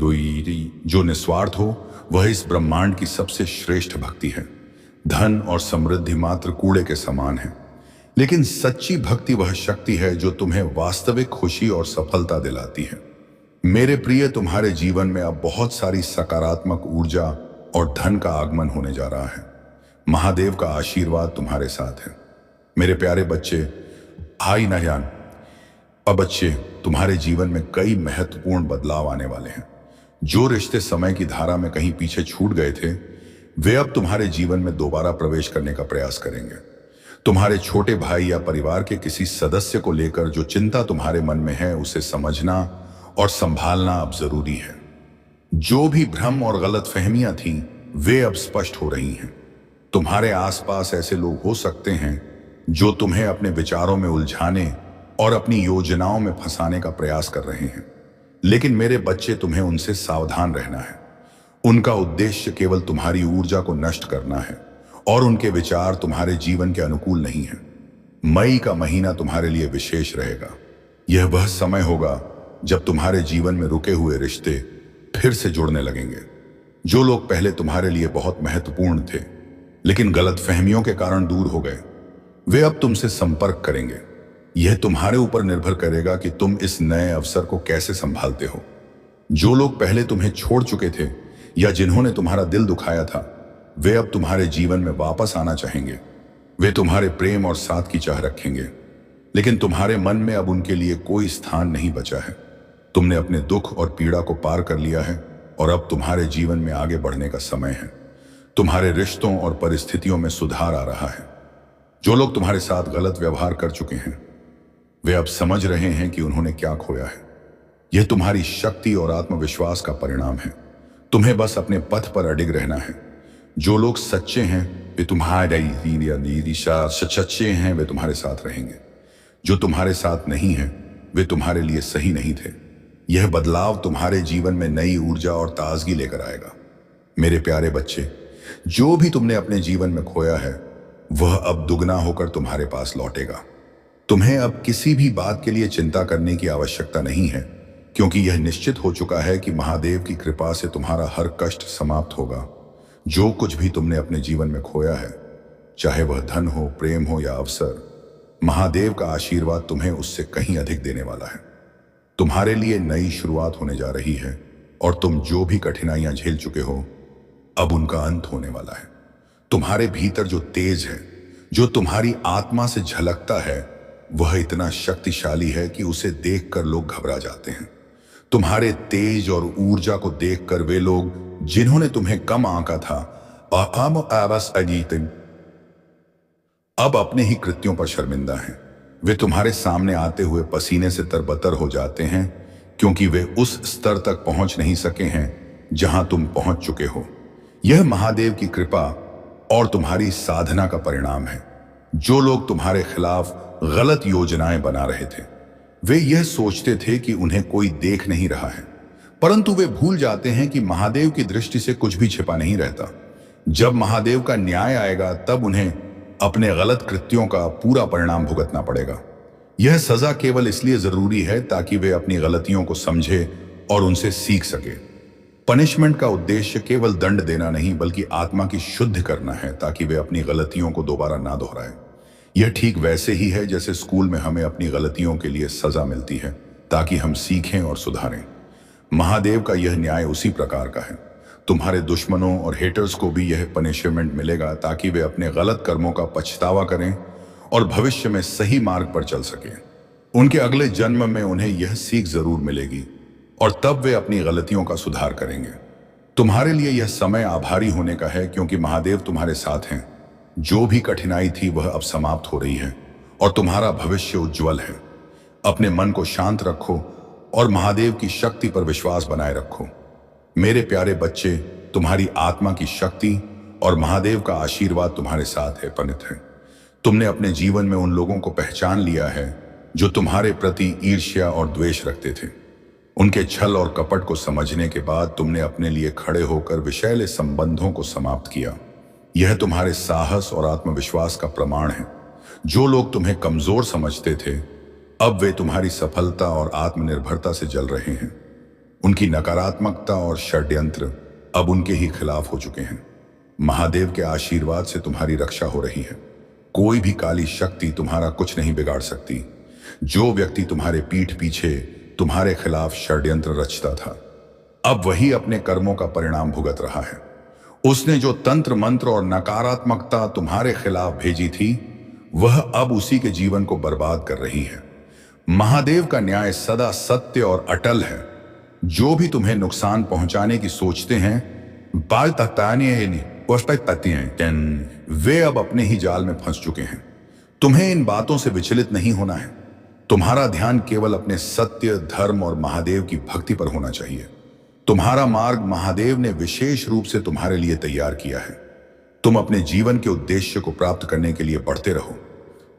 जो निस्वार्थ हो, वह इस ब्रह्मांड की सबसे श्रेष्ठ भक्ति है। धन और समृद्धि मात्र कूड़े के समान है, लेकिन सच्ची भक्ति वह शक्ति है जो तुम्हें वास्तविक खुशी और सफलता दिलाती है। मेरे प्रिय, तुम्हारे जीवन में अब बहुत सारी सकारात्मक ऊर्जा और धन का आगमन होने जा रहा है। महादेव का आशीर्वाद तुम्हारे साथ है। मेरे प्यारे बच्चे, भाई नयान, अब बच्चे, तुम्हारे जीवन में कई महत्वपूर्ण बदलाव आने वाले हैं। जो रिश्ते समय की धारा में कहीं पीछे छूट गए थे, वे अब तुम्हारे जीवन में दोबारा प्रवेश करने का प्रयास करेंगे। तुम्हारे छोटे भाई या परिवार के किसी सदस्य को लेकर जो चिंता तुम्हारे मन में है, उसे समझना और संभालना अब जरूरी है। जो भी भ्रम और गलतफहमियां थीं, वे अब स्पष्ट हो रही हैं। तुम्हारे आसपास ऐसे लोग हो सकते हैं जो तुम्हें अपने विचारों में उलझाने और अपनी योजनाओं में फंसाने का प्रयास कर रहे हैं, लेकिन मेरे बच्चे, तुम्हें उनसे सावधान रहना है। उनका उद्देश्य केवल तुम्हारी ऊर्जा को नष्ट करना है और उनके विचार तुम्हारे जीवन के अनुकूल नहीं है। मई का महीना तुम्हारे लिए विशेष रहेगा। यह वह समय होगा जब तुम्हारे जीवन में रुके हुए रिश्ते फिर से जुड़ने लगेंगे। जो लोग पहले तुम्हारे लिए बहुत महत्वपूर्ण थे, लेकिन गलतफहमियों के कारण दूर हो गए, वे अब तुमसे संपर्क करेंगे। यह तुम्हारे ऊपर निर्भर करेगा कि तुम इस नए अवसर को कैसे संभालते हो। जो लोग पहले तुम्हें छोड़ चुके थे या जिन्होंने तुम्हारा दिल दुखाया था, वे अब तुम्हारे जीवन में वापस आना चाहेंगे। वे तुम्हारे प्रेम और साथ की चाह रखेंगे, लेकिन तुम्हारे मन में अब उनके लिए कोई स्थान नहीं बचा है। तुमने अपने दुख और पीड़ा को पार कर लिया है और अब तुम्हारे जीवन में आगे बढ़ने का समय है। तुम्हारे रिश्तों और परिस्थितियों में सुधार आ रहा है। जो लोग तुम्हारे साथ गलत व्यवहार कर चुके हैं, वे अब समझ रहे हैं कि उन्होंने क्या खोया है। यह तुम्हारी शक्ति और आत्मविश्वास का परिणाम है। तुम्हें बस अपने पथ पर अडिग रहना है। जो लोग सच्चे हैं, वे सच्चे हैं, वे तुम्हारे साथ रहेंगे। जो तुम्हारे साथ नहीं है, वे तुम्हारे लिए सही नहीं थे। यह बदलाव तुम्हारे जीवन में नई ऊर्जा और ताजगी लेकर आएगा। मेरे प्यारे बच्चे, जो भी तुमने अपने जीवन में खोया है, वह अब दुगना होकर तुम्हारे पास लौटेगा। तुम्हें अब किसी भी बात के लिए चिंता करने की आवश्यकता नहीं है, क्योंकि यह निश्चित हो चुका है कि महादेव की कृपा से तुम्हारा हर कष्ट समाप्त होगा। जो कुछ भी तुमने अपने जीवन में खोया है, चाहे वह धन हो, प्रेम हो या अवसर, महादेव का आशीर्वाद तुम्हें उससे कहीं अधिक देने वाला है। तुम्हारे लिए नई शुरुआत होने जा रही है और तुम जो भी कठिनाइयां झेल चुके हो, अब उनका अंत होने वाला है। तुम्हारे भीतर जो तेज है, जो तुम्हारी आत्मा से झलकता है, वह इतना शक्तिशाली है कि उसे देखकर लोग घबरा जाते हैं। तुम्हारे तेज और ऊर्जा को देखकर वे लोग जिन्होंने तुम्हें कम आंका था, अब अपने ही कृत्यों पर शर्मिंदा हैं। वे तुम्हारे सामने आते हुए पसीने से तरबतर हो जाते हैं, क्योंकि वे उस स्तर तक पहुंच नहीं सके हैं जहां तुम पहुंच चुके हो। यह महादेव की कृपा और तुम्हारी साधना का परिणाम है। जो लोग तुम्हारे खिलाफ गलत योजनाएं बना रहे थे, वे यह सोचते थे कि उन्हें कोई देख नहीं रहा है, परंतु वे भूल जाते हैं कि महादेव की दृष्टि से कुछ भी छिपा नहीं रहता। जब महादेव का न्याय आएगा, तब उन्हें अपने गलत कृत्यों का पूरा परिणाम भुगतना पड़ेगा। यह सजा केवल इसलिए जरूरी है ताकि वे अपनी गलतियों को समझे और उनसे सीख सके। पनिशमेंट का उद्देश्य केवल दंड देना नहीं, बल्कि आत्मा की शुद्ध करना है, ताकि वे अपनी गलतियों को दोबारा ना दोहराएं। यह ठीक वैसे ही है जैसे स्कूल में हमें अपनी गलतियों के लिए सजा मिलती है ताकि हम सीखें और सुधारें। महादेव का यह न्याय उसी प्रकार का है। तुम्हारे दुश्मनों और हेटर्स को भी यह पनिशमेंट मिलेगा ताकि वे अपने गलत कर्मों का पछतावा करें और भविष्य में सही मार्ग पर चल सकें। उनके अगले जन्म में उन्हें यह सीख जरूर मिलेगी और तब वे अपनी गलतियों का सुधार करेंगे। तुम्हारे लिए यह समय आभारी होने का है क्योंकि महादेव तुम्हारे साथ हैं। जो भी कठिनाई थी वह अब समाप्त हो रही है और तुम्हारा भविष्य उज्जवल है। अपने मन को शांत रखो और महादेव की शक्ति पर विश्वास बनाए रखो। मेरे प्यारे बच्चे, तुम्हारी आत्मा की शक्ति और महादेव का आशीर्वाद तुम्हारे साथ है, पनित है। तुमने अपने जीवन में उन लोगों को पहचान लिया है जो तुम्हारे प्रति ईर्ष्या और द्वेष रखते थे। उनके छल और कपट को समझने के बाद तुमने अपने लिए खड़े होकर विषैले संबंधों को समाप्त किया। यह तुम्हारे साहस और आत्मविश्वास का प्रमाण है। जो लोग तुम्हें कमजोर समझते थे, अब वे तुम्हारी सफलता और आत्मनिर्भरता से जल रहे हैं। उनकी नकारात्मकता और षड्यंत्र अब उनके ही खिलाफ हो चुके हैं। महादेव के आशीर्वाद से तुम्हारी रक्षा हो रही है। कोई भी काली शक्ति तुम्हारा कुछ नहीं बिगाड़ सकती। जो व्यक्ति तुम्हारे पीठ पीछे तुम्हारे खिलाफ षड्यंत्र रचता था, अब वही अपने कर्मों का परिणाम भुगत रहा है। उसने जो तंत्र मंत्र और नकारात्मकता तुम्हारे खिलाफ भेजी थी, वह अब उसी के जीवन को बर्बाद कर रही है। महादेव का न्याय सदा सत्य और अटल है। जो भी तुम्हें नुकसान पहुंचाने की सोचते हैं, वे अब अपने ही जाल में फंस चुके हैं। तुम्हें इन बातों से विचलित नहीं होना है। तुम्हारा ध्यान केवल अपने सत्य, धर्म और महादेव की भक्ति पर होना चाहिए। तुम्हारा मार्ग महादेव ने विशेष रूप से तुम्हारे लिए तैयार किया है। तुम अपने जीवन के उद्देश्य को प्राप्त करने के लिए बढ़ते रहो।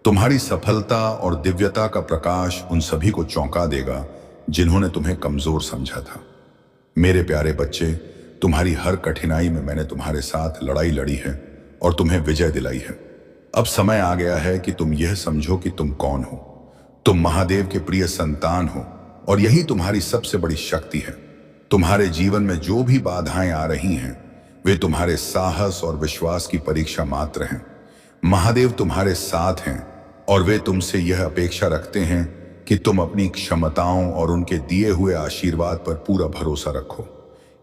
तुम्हारी सफलता और दिव्यता का प्रकाश उन सभी को चौंका देगा जिन्होंने तुम्हें कमजोर समझा था। मेरे प्यारे बच्चे, तुम्हारी हर कठिनाई में मैंने तुम्हारे साथ लड़ाई लड़ी है और तुम्हें विजय दिलाई है। अब समय आ गया है कि तुम यह समझो कि तुम कौन हो। तुम महादेव के प्रिय संतान हो और यही तुम्हारी सबसे बड़ी शक्ति है। तुम्हारे जीवन में जो भी बाधाएं आ रही हैं, वे तुम्हारे साहस और विश्वास की परीक्षा मात्र हैं। महादेव तुम्हारे साथ हैं और वे तुमसे यह अपेक्षा रखते हैं कि तुम अपनी क्षमताओं और उनके दिए हुए आशीर्वाद पर पूरा भरोसा रखो।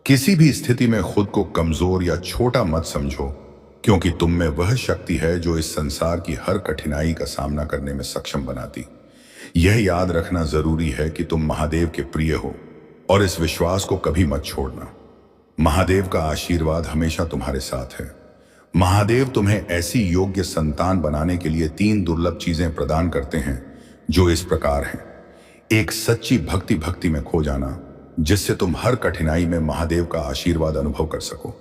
किसी भी स्थिति में खुद को कमजोर या छोटा मत समझो, क्योंकि तुम में वह शक्ति है जो इस संसार की हर कठिनाई का सामना करने में सक्षम बनाती। यह याद रखना जरूरी है कि तुम महादेव के प्रिय हो और इस विश्वास को कभी मत छोड़ना। महादेव का आशीर्वाद हमेशा तुम्हारे साथ है। महादेव तुम्हें ऐसी योग्य संतान बनाने के लिए 3 दुर्लभ चीजें प्रदान करते हैं, जो इस प्रकार हैं। एक, सच्ची भक्ति में खो जाना, जिससे तुम हर कठिनाई में महादेव का आशीर्वाद अनुभव कर सको।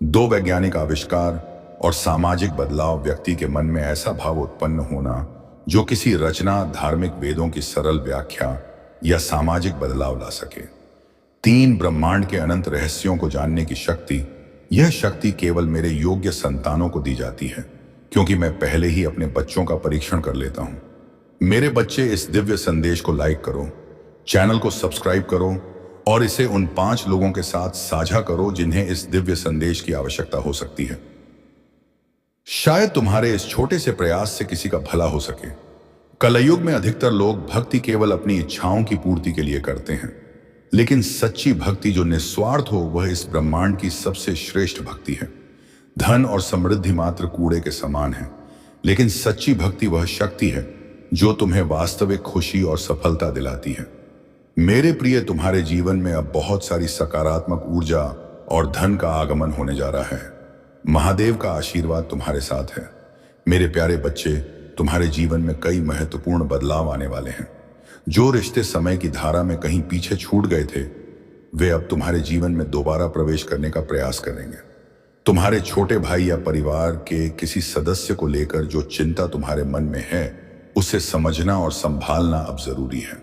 2, वैज्ञानिक आविष्कार और सामाजिक बदलाव, व्यक्ति के मन में ऐसा भाव उत्पन्न होना जो किसी रचना, धार्मिक वेदों की सरल व्याख्या या सामाजिक बदलाव ला सके। 3, ब्रह्मांड के अनंत रहस्यों को जानने की शक्ति। यह शक्ति केवल मेरे योग्य संतानों को दी जाती है, क्योंकि मैं पहले ही अपने बच्चों का परीक्षण कर लेता हूं। मेरे बच्चे, इस दिव्य संदेश को लाइक करो, चैनल को सब्सक्राइब करो और इसे उन 5 लोगों के साथ साझा करो जिन्हें इस दिव्य संदेश की आवश्यकता हो सकती है। शायद तुम्हारे इस छोटे से प्रयास से किसी का भला हो सके। कलयुग में अधिकतर लोग भक्ति केवल अपनी इच्छाओं की पूर्ति के लिए करते हैं, लेकिन सच्ची भक्ति जो निस्वार्थ हो, वह इस ब्रह्मांड की सबसे श्रेष्ठ भक्ति है। धन और समृद्धि मात्र कूड़े के समान है, लेकिन सच्ची भक्ति वह शक्ति है जो तुम्हें वास्तविक खुशी और सफलता दिलाती है। मेरे प्रिय, तुम्हारे जीवन में अब बहुत सारी सकारात्मक ऊर्जा और धन का आगमन होने जा रहा है। महादेव का आशीर्वाद तुम्हारे साथ है। मेरे प्यारे बच्चे, तुम्हारे जीवन में कई महत्वपूर्ण बदलाव आने वाले हैं। जो रिश्ते समय की धारा में कहीं पीछे छूट गए थे, वे अब तुम्हारे जीवन में दोबारा प्रवेश करने का प्रयास करेंगे। तुम्हारे छोटे भाई या परिवार के किसी सदस्य को लेकर जो चिंता तुम्हारे मन में है, उसे समझना और संभालना अब जरूरी है।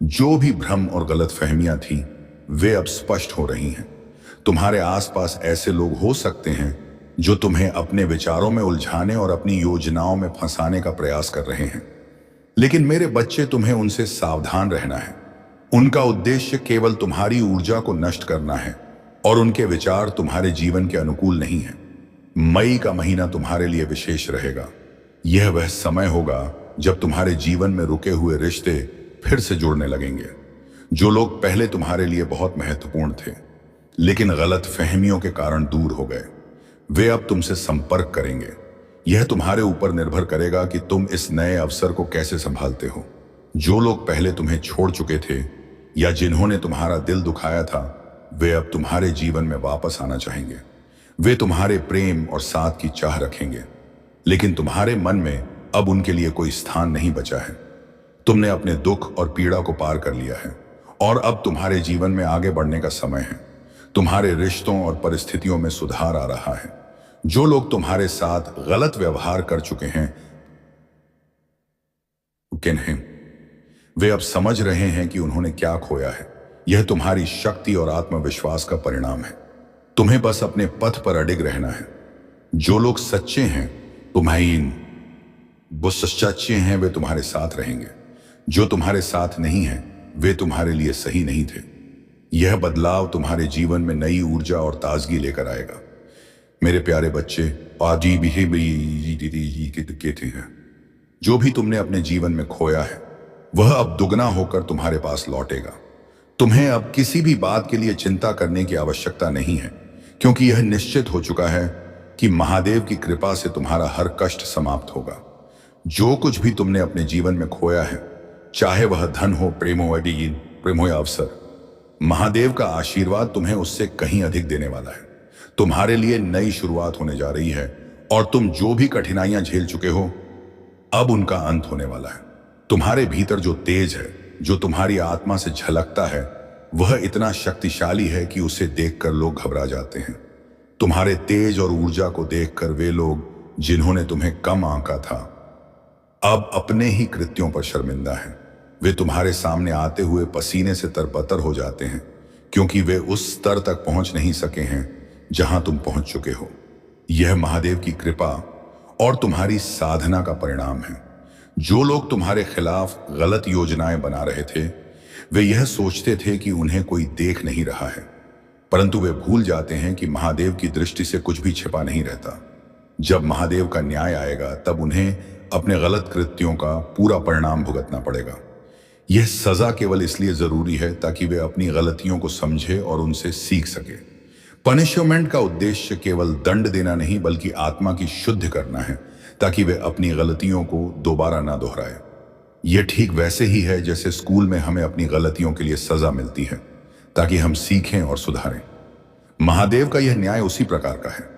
जो भी भ्रम और गलतफहमियां थी, वे अब स्पष्ट हो रही हैं। तुम्हारे आसपास ऐसे लोग हो सकते हैं जो तुम्हें अपने विचारों में उलझाने और अपनी योजनाओं में फंसाने का प्रयास कर रहे हैं, लेकिन मेरे बच्चे, तुम्हें उनसे सावधान रहना है। उनका उद्देश्य केवल तुम्हारी ऊर्जा को नष्ट करना है और उनके विचार तुम्हारे जीवन के अनुकूल नहीं है। मई का महीना तुम्हारे लिए विशेष रहेगा। यह वह समय होगा जब तुम्हारे जीवन में रुके हुए रिश्ते फिर से जुड़ने लगेंगे। जो लोग पहले तुम्हारे लिए बहुत महत्वपूर्ण थे लेकिन गलत फहमियों के कारण दूर हो गए, वे अब तुमसे संपर्क करेंगे। यह तुम्हारे ऊपर निर्भर करेगा कि तुम इस नए अवसर को कैसे संभालते हो। जो लोग पहले तुम्हें छोड़ चुके थे या जिन्होंने तुम्हारा दिल दुखाया था, वे अब तुम्हारे जीवन में वापस आना चाहेंगे। वे तुम्हारे प्रेम और साथ की चाह रखेंगे, लेकिन तुम्हारे मन में अब उनके लिए कोई स्थान नहीं बचा है। तुमने अपने दुख और पीड़ा को पार कर लिया है और अब तुम्हारे जीवन में आगे बढ़ने का समय है। तुम्हारे रिश्तों और परिस्थितियों में सुधार आ रहा है। जो लोग तुम्हारे साथ गलत व्यवहार कर चुके हैं वे अब समझ रहे हैं कि उन्होंने क्या खोया है। यह तुम्हारी शक्ति और आत्मविश्वास का परिणाम है। तुम्हें बस अपने पथ पर अडिग रहना है। जो लोग सच्चे हैं वो सच्चे हैं, वे तुम्हारे साथ रहेंगे। जो तुम्हारे साथ नहीं है वे तुम्हारे लिए सही नहीं थे। यह बदलाव तुम्हारे जीवन में नई ऊर्जा और ताजगी लेकर आएगा। मेरे प्यारे बच्चे, जो भी तुमने अपने जीवन में खोया है वह अब दुगना होकर तुम्हारे पास लौटेगा। तुम्हें अब किसी भी बात के लिए चिंता करने की आवश्यकता नहीं है, क्योंकि यह निश्चित हो चुका है कि महादेव की कृपा से तुम्हारा हर कष्ट समाप्त होगा। जो कुछ भी तुमने अपने जीवन में खोया है, चाहे वह धन हो, प्रेम हो या अवसर, महादेव का आशीर्वाद तुम्हें उससे कहीं अधिक देने वाला है। तुम्हारे लिए नई शुरुआत होने जा रही है और तुम जो भी कठिनाइयां झेल चुके हो, अब उनका अंत होने वाला है। तुम्हारे भीतर जो तेज है, जो तुम्हारी आत्मा से झलकता है, वह इतना शक्तिशाली है कि उसे देखकर लोग घबरा जाते हैं। तुम्हारे तेज और ऊर्जा को देखकर वे लोग जिन्होंने तुम्हें कम आंका था, अब अपने ही कृत्यों पर शर्मिंदा हैं। वे तुम्हारे सामने आते हुए पसीने से तरबतर हो जाते हैं, क्योंकि वे उस स्तर तक पहुंच नहीं सके हैं जहां तुम पहुंच चुके हो। यह महादेव की कृपा और तुम्हारी साधना का परिणाम है। जो लोग तुम्हारे खिलाफ गलत योजनाएं बना रहे थे, वे यह सोचते थे कि उन्हें कोई देख नहीं रहा है, परंतु वे भूल जाते हैं कि महादेव की दृष्टि से कुछ भी छिपा नहीं रहता। जब महादेव का न्याय आएगा, तब उन्हें अपने गलत कृत्यों का पूरा परिणाम भुगतना पड़ेगा। यह सजा केवल इसलिए जरूरी है ताकि वे अपनी गलतियों को समझे और उनसे सीख सके। पनिशमेंट का उद्देश्य केवल दंड देना नहीं, बल्कि आत्मा की शुद्ध करना है, ताकि वे अपनी गलतियों को दोबारा ना दोहराए। यह ठीक वैसे ही है जैसे स्कूल में हमें अपनी गलतियों के लिए सजा मिलती है, ताकि हम सीखें और सुधारें। महादेव का यह न्याय उसी प्रकार का है।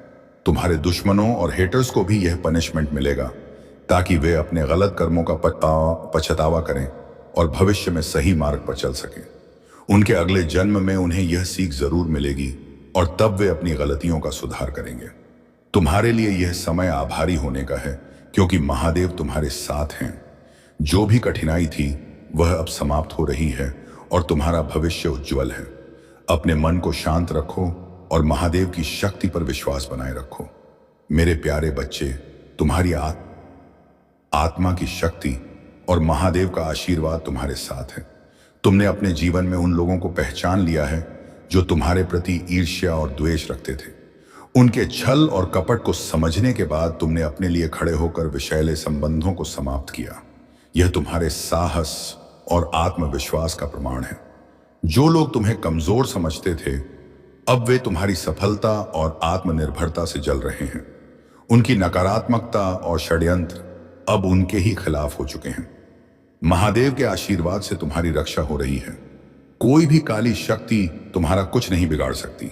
तुम्हारे दुश्मनों और हेटर्स को भी यह पनिशमेंट मिलेगा, ताकि वे अपने गलत कर्मों का पछतावा करें और भविष्य में सही मार्ग पर चल सकें। उनके अगले जन्म में उन्हें यह सीख जरूर मिलेगी और तब वे अपनी गलतियों का सुधार करेंगे। तुम्हारे लिए यह समय आभारी होने का है, क्योंकि महादेव तुम्हारे साथ हैं। जो भी कठिनाई थी वह अब समाप्त हो रही है और तुम्हारा भविष्य उज्जवल है। अपने मन को शांत रखो और महादेव की शक्ति पर विश्वास बनाए रखो। मेरे प्यारे बच्चे, तुम्हारी आत्मा की शक्ति और महादेव का आशीर्वाद तुम्हारे साथ है। तुमने अपने जीवन में उन लोगों को पहचान लिया है जो तुम्हारे प्रति ईर्ष्या और द्वेष रखते थे। उनके छल और कपट को समझने के बाद तुमने अपने लिए खड़े होकर विषैले संबंधों को समाप्त किया। यह तुम्हारे साहस और आत्मविश्वास का प्रमाण है। जो लोग तुम्हें कमजोर समझते थे, अब वे तुम्हारी सफलता और आत्मनिर्भरता से जल रहे हैं। उनकी नकारात्मकता और षड्यंत्र अब उनके ही खिलाफ हो चुके हैं। महादेव के आशीर्वाद से तुम्हारी रक्षा हो रही है। कोई भी काली शक्ति तुम्हारा कुछ नहीं बिगाड़ सकती।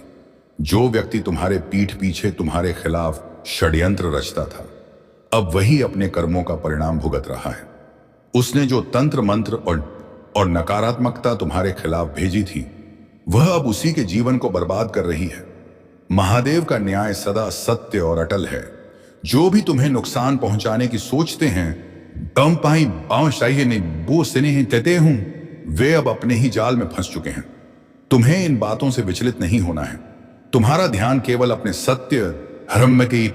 जो व्यक्ति तुम्हारे पीठ पीछे तुम्हारे खिलाफ षड्यंत्र रचता था, अब वही अपने कर्मों का परिणाम भुगत रहा है। उसने जो तंत्र मंत्र और नकारात्मकता तुम्हारे खिलाफ भेजी थी, वह अब उसी के जीवन को बर्बाद कर रही है। महादेव का न्याय सदा सत्य और अटल है। जो भी तुम्हें नुकसान पहुंचाने की सोचते हैं, दम पाई बाँव चाहिए नहीं वो स्नेह देते हूं, वे अब अपने ही जाल में फंस चुके हैं। तुम्हें इन बातों से विचलित नहीं होना है। तुम्हारा ध्यान केवल अपने सत्य धर्म की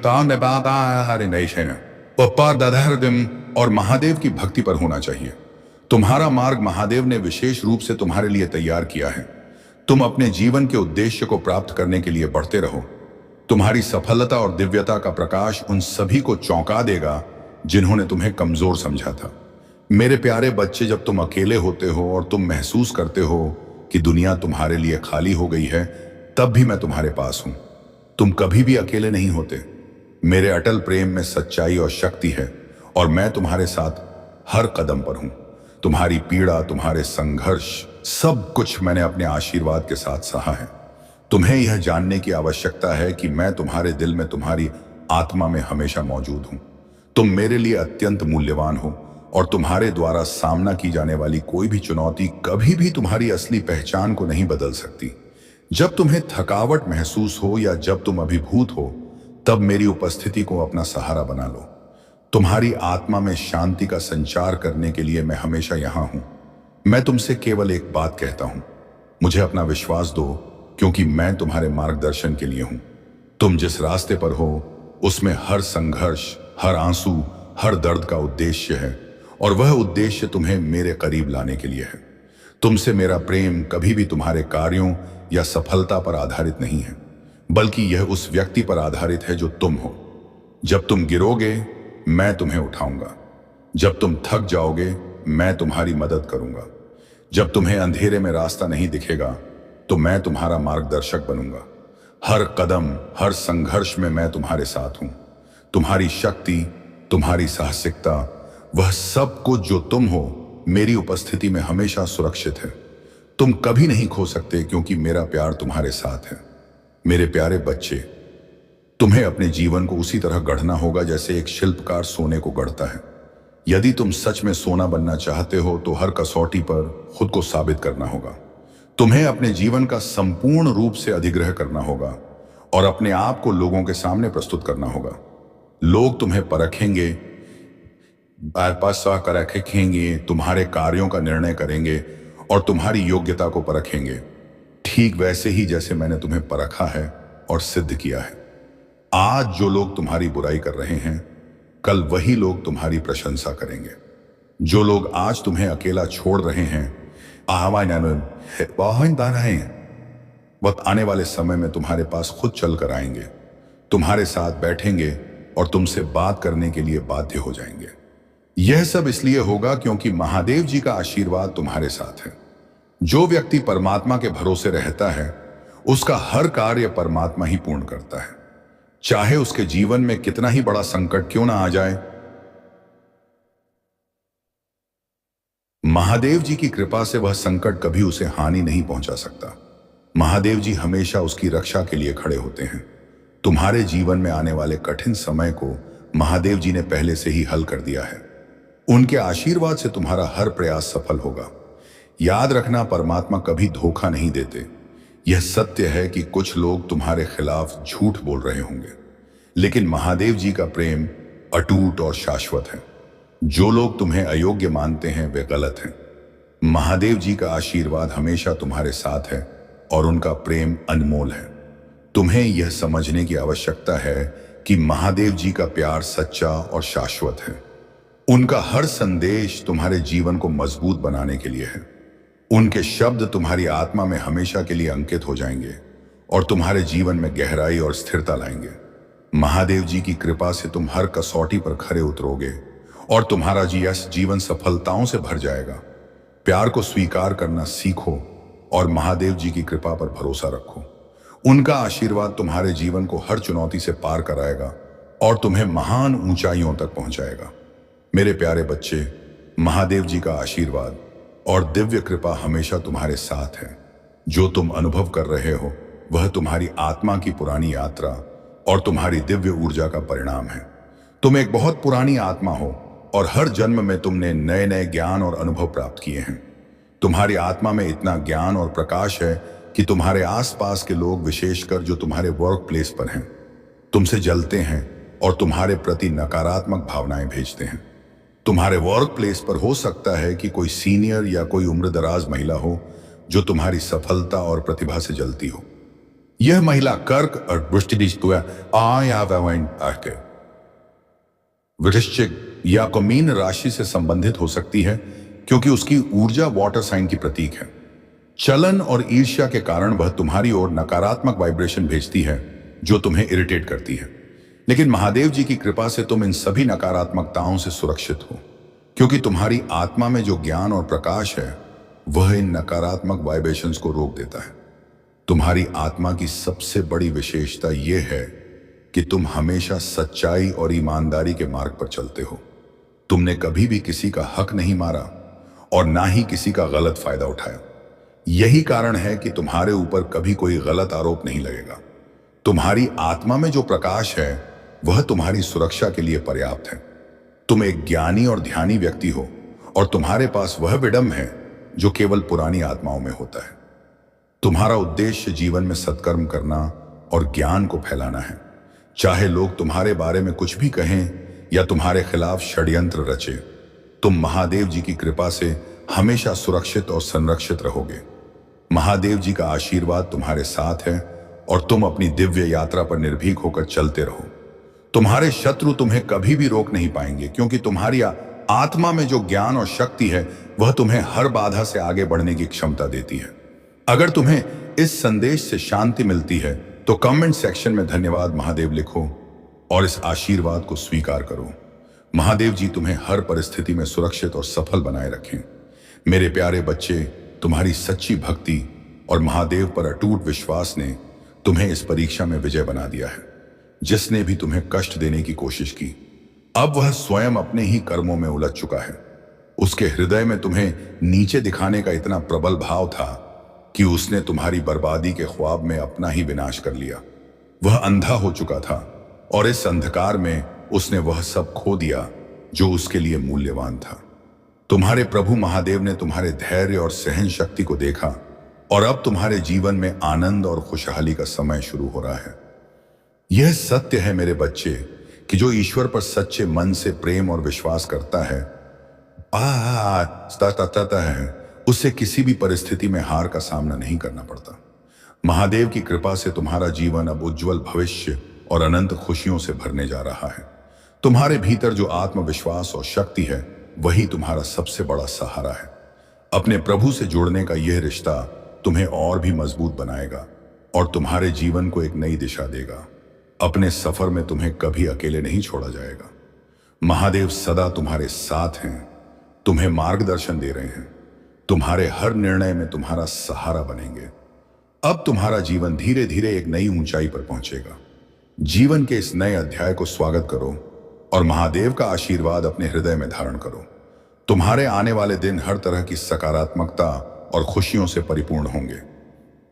और महादेव की भक्ति पर होना चाहिए। तुम्हारा मार्ग महादेव ने विशेष रूप से तुम्हारे लिए तैयार किया है। तुम अपने जीवन के उद्देश्य को प्राप्त करने के लिए बढ़ते रहो। तुम्हारी सफलता और दिव्यता का प्रकाश उन सभी को चौंका देगा जिन्होंने तुम्हें कमजोर समझा था। मेरे प्यारे बच्चे, जब तुम अकेले होते हो और तुम महसूस करते हो कि दुनिया तुम्हारे लिए खाली हो गई है, तब भी मैं तुम्हारे पास हूं। तुम कभी भी अकेले नहीं होते। मेरे अटल प्रेम में सच्चाई और शक्ति है, और मैं तुम्हारे साथ हर कदम पर हूं। तुम्हारी पीड़ा, तुम्हारे संघर्ष, सब कुछ मैंने अपने आशीर्वाद के साथ सहा है। तुम्हें यह जानने की आवश्यकता है कि मैं तुम्हारे दिल में, तुम्हारी आत्मा में हमेशा मौजूद हूं। तुम मेरे लिए अत्यंत मूल्यवान हो, और तुम्हारे द्वारा सामना की जाने वाली कोई भी चुनौती कभी भी तुम्हारी असली पहचान को नहीं बदल सकती। जब तुम्हें थकावट महसूस हो या जब तुम अभिभूत हो, तब मेरी उपस्थिति को अपना सहारा बना लो। तुम्हारी आत्मा में शांति का संचार करने के लिए मैं हमेशा यहां हूं। मैं तुमसे केवल एक बात कहता हूं, मुझे अपना विश्वास दो, क्योंकि मैं तुम्हारे मार्गदर्शन के लिए हूं। तुम जिस रास्ते पर हो, उसमें हर संघर्ष, हर आंसू, हर दर्द का उद्देश्य है, और वह उद्देश्य तुम्हें मेरे करीब लाने के लिए है। तुमसे मेरा प्रेम कभी भी तुम्हारे कार्यों या सफलता पर आधारित नहीं है, बल्कि यह उस व्यक्ति पर आधारित है जो तुम हो। जब तुम गिरोगे, मैं तुम्हें उठाऊंगा। जब तुम थक जाओगे, मैं तुम्हारी मदद करूंगा। जब तुम्हें अंधेरे में रास्ता नहीं दिखेगा, तो मैं तुम्हारा मार्गदर्शक बनूंगा। हर कदम, हर संघर्ष में मैं तुम्हारे साथ हूं। तुम्हारी शक्ति, तुम्हारी साहसिकता, वह सब कुछ जो तुम हो, मेरी उपस्थिति में हमेशा सुरक्षित है। तुम कभी नहीं खो सकते, क्योंकि मेरा प्यार तुम्हारे साथ है। मेरे प्यारे बच्चे, तुम्हें अपने जीवन को उसी तरह गढ़ना होगा जैसे एक शिल्पकार सोने को गढ़ता है। यदि तुम सच में सोना बनना चाहते हो, तो हर कसौटी पर खुद को साबित करना होगा। तुम्हें अपने जीवन का संपूर्ण रूप से अधिग्रह करना होगा, और अपने आप को लोगों के सामने प्रस्तुत करना होगा। लोग तुम्हें परखेंगे, रखेंगे, तुम्हारे कार्यों का निर्णय करेंगे, और तुम्हारी योग्यता को परखेंगे, ठीक वैसे ही जैसे मैंने तुम्हें परखा है और सिद्ध किया है। आज जो लोग तुम्हारी बुराई कर रहे हैं, कल वही लोग तुम्हारी प्रशंसा करेंगे। जो लोग आज तुम्हें अकेला छोड़ रहे हैं, वक्त आने वाले समय में तुम्हारे पास खुद चल कर आएंगे, तुम्हारे साथ बैठेंगे और तुमसे बात करने के लिए बाध्य हो जाएंगे। यह सब इसलिए होगा क्योंकि महादेव जी का आशीर्वाद तुम्हारे साथ है। जो व्यक्ति परमात्मा के भरोसे रहता है, उसका हर कार्य परमात्मा ही पूर्ण करता है, चाहे उसके जीवन में कितना ही बड़ा संकट क्यों ना आ जाए। महादेव जी की कृपा से वह संकट कभी उसे हानि नहीं पहुंचा सकता। महादेव जी हमेशा उसकी रक्षा के लिए खड़े होते हैं। तुम्हारे जीवन में आने वाले कठिन समय को महादेव जी ने पहले से ही हल कर दिया है। उनके आशीर्वाद से तुम्हारा हर प्रयास सफल होगा। याद रखना, परमात्मा कभी धोखा नहीं देते। यह सत्य है कि कुछ लोग तुम्हारे खिलाफ झूठ बोल रहे होंगे, लेकिन महादेव जी का प्रेम अटूट और शाश्वत है। जो लोग तुम्हें अयोग्य मानते हैं, वे गलत हैं। महादेव जी का आशीर्वाद हमेशा तुम्हारे साथ है, और उनका प्रेम अनमोल है। तुम्हें यह समझने की आवश्यकता है कि महादेव जी का प्यार सच्चा और शाश्वत है। उनका हर संदेश तुम्हारे जीवन को मजबूत बनाने के लिए है। उनके शब्द तुम्हारी आत्मा में हमेशा के लिए अंकित हो जाएंगे, और तुम्हारे जीवन में गहराई और स्थिरता लाएंगे। महादेव जी की कृपा से तुम हर कसौटी पर खरे उतरोगे, और तुम्हारा जीवन सफलताओं से भर जाएगा। प्यार को स्वीकार करना सीखो, और महादेव जी की कृपा पर भरोसा रखो। उनका आशीर्वाद तुम्हारे जीवन को हर चुनौती से पार कराएगा, और तुम्हें महान ऊंचाइयों तक पहुंचाएगा। मेरे प्यारे बच्चे, महादेव जी का आशीर्वाद और दिव्य कृपा हमेशा तुम्हारे साथ है। जो तुम अनुभव कर रहे हो, वह तुम्हारी आत्मा की पुरानी यात्रा और तुम्हारी दिव्य ऊर्जा का परिणाम है। तुम एक बहुत पुरानी आत्मा हो, और हर जन्म में तुमने नए नए ज्ञान और अनुभव प्राप्त किए हैं। तुम्हारी आत्मा में इतना ज्ञान और प्रकाश है कि तुम्हारे आसपास के लोग, विशेषकर जो तुम्हारे वर्क प्लेस पर हैं, तुमसे जलते हैं और तुम्हारे प्रति नकारात्मक भावनाएं भेजते हैं। तुम्हारे वर्क प्लेस पर हो सकता है कि कोई सीनियर या कोई उम्रदराज महिला हो जो तुम्हारी सफलता और प्रतिभा से जलती हो। यह महिला कर्क और वृश्चिक या मीन राशि से संबंधित हो सकती है, क्योंकि उसकी ऊर्जा वाटर साइन की प्रतीक है। चलन और ईर्ष्या के कारण वह तुम्हारी ओर नकारात्मक वाइब्रेशन भेजती है, जो तुम्हें इरिटेट करती है। लेकिन महादेव जी की कृपा से तुम इन सभी नकारात्मकताओं से सुरक्षित हो, क्योंकि तुम्हारी आत्मा में जो ज्ञान और प्रकाश है वह इन नकारात्मक वाइब्रेशंस को रोक देता है। तुम्हारी आत्मा की सबसे बड़ी विशेषता यह है कि तुम हमेशा सच्चाई और ईमानदारी के मार्ग पर चलते हो। तुमने कभी भी किसी का हक नहीं मारा और ना ही किसी का गलत फायदा उठाया। यही कारण है कि तुम्हारे ऊपर कभी कोई गलत आरोप नहीं लगेगा। तुम्हारी आत्मा में जो प्रकाश है वह तुम्हारी सुरक्षा के लिए पर्याप्त है। तुम एक ज्ञानी और ध्यानी व्यक्ति हो और तुम्हारे पास वह विडम्ब है जो केवल पुरानी आत्माओं में होता है। तुम्हारा उद्देश्य जीवन में सत्कर्म करना और ज्ञान को फैलाना है। चाहे लोग तुम्हारे बारे में कुछ भी कहें या तुम्हारे खिलाफ षड्यंत्र रचे, तुम महादेव जी की कृपा से हमेशा सुरक्षित और संरक्षित रहोगे। महादेव जी का आशीर्वाद तुम्हारे साथ है और तुम अपनी दिव्य यात्रा पर निर्भीक होकर चलते रहो। तुम्हारे शत्रु तुम्हें कभी भी रोक नहीं पाएंगे, क्योंकि तुम्हारी आत्मा में जो ज्ञान और शक्ति है वह तुम्हें हर बाधा से आगे बढ़ने की क्षमता देती है। अगर तुम्हें इस संदेश से शांति मिलती है तो कमेंट सेक्शन में धन्यवाद महादेव लिखो और इस आशीर्वाद को स्वीकार करो। महादेव जी तुम्हें हर परिस्थिति में सुरक्षित और सफल बनाए रखें। मेरे प्यारे बच्चे, तुम्हारी सच्ची भक्ति और महादेव पर अटूट विश्वास ने तुम्हें इस परीक्षा में विजय बना दिया है। जिसने भी तुम्हें कष्ट देने की कोशिश की, अब वह स्वयं अपने ही कर्मों में उलझ चुका है। उसके हृदय में तुम्हें नीचे दिखाने का इतना प्रबल भाव था कि उसने तुम्हारी बर्बादी के ख्वाब में अपना ही विनाश कर लिया। वह अंधा हो चुका था और इस अंधकार में उसने वह सब खो दिया जो उसके लिए मूल्यवान था। तुम्हारे प्रभु महादेव ने तुम्हारे धैर्य और सहन शक्ति को देखा और अब तुम्हारे जीवन में आनंद और खुशहाली का समय शुरू हो रहा है। यह सत्य है मेरे बच्चे कि जो ईश्वर पर सच्चे मन से प्रेम और विश्वास करता है उससे किसी भी परिस्थिति में हार का सामना नहीं करना पड़ता। महादेव की कृपा से तुम्हारा जीवन अब उज्जवल भविष्य और अनंत खुशियों से भरने जा रहा है। तुम्हारे भीतर जो आत्मविश्वास और शक्ति है वही तुम्हारा सबसे बड़ा सहारा है। अपने प्रभु से जुड़ने का यह रिश्ता तुम्हें और भी मजबूत बनाएगा और तुम्हारे जीवन को एक नई दिशा देगा। अपने सफर में तुम्हें कभी अकेले नहीं छोड़ा जाएगा। महादेव सदा तुम्हारे साथ हैं, तुम्हें मार्गदर्शन दे रहे हैं, तुम्हारे हर निर्णय में तुम्हारा सहारा बनेंगे। अब तुम्हारा जीवन धीरे धीरे एक नई ऊंचाई पर पहुंचेगा। जीवन के इस नए अध्याय को स्वागत करो और महादेव का आशीर्वाद अपने हृदय में धारण करो। तुम्हारे आने वाले दिन हर तरह की सकारात्मकता और खुशियों से परिपूर्ण होंगे।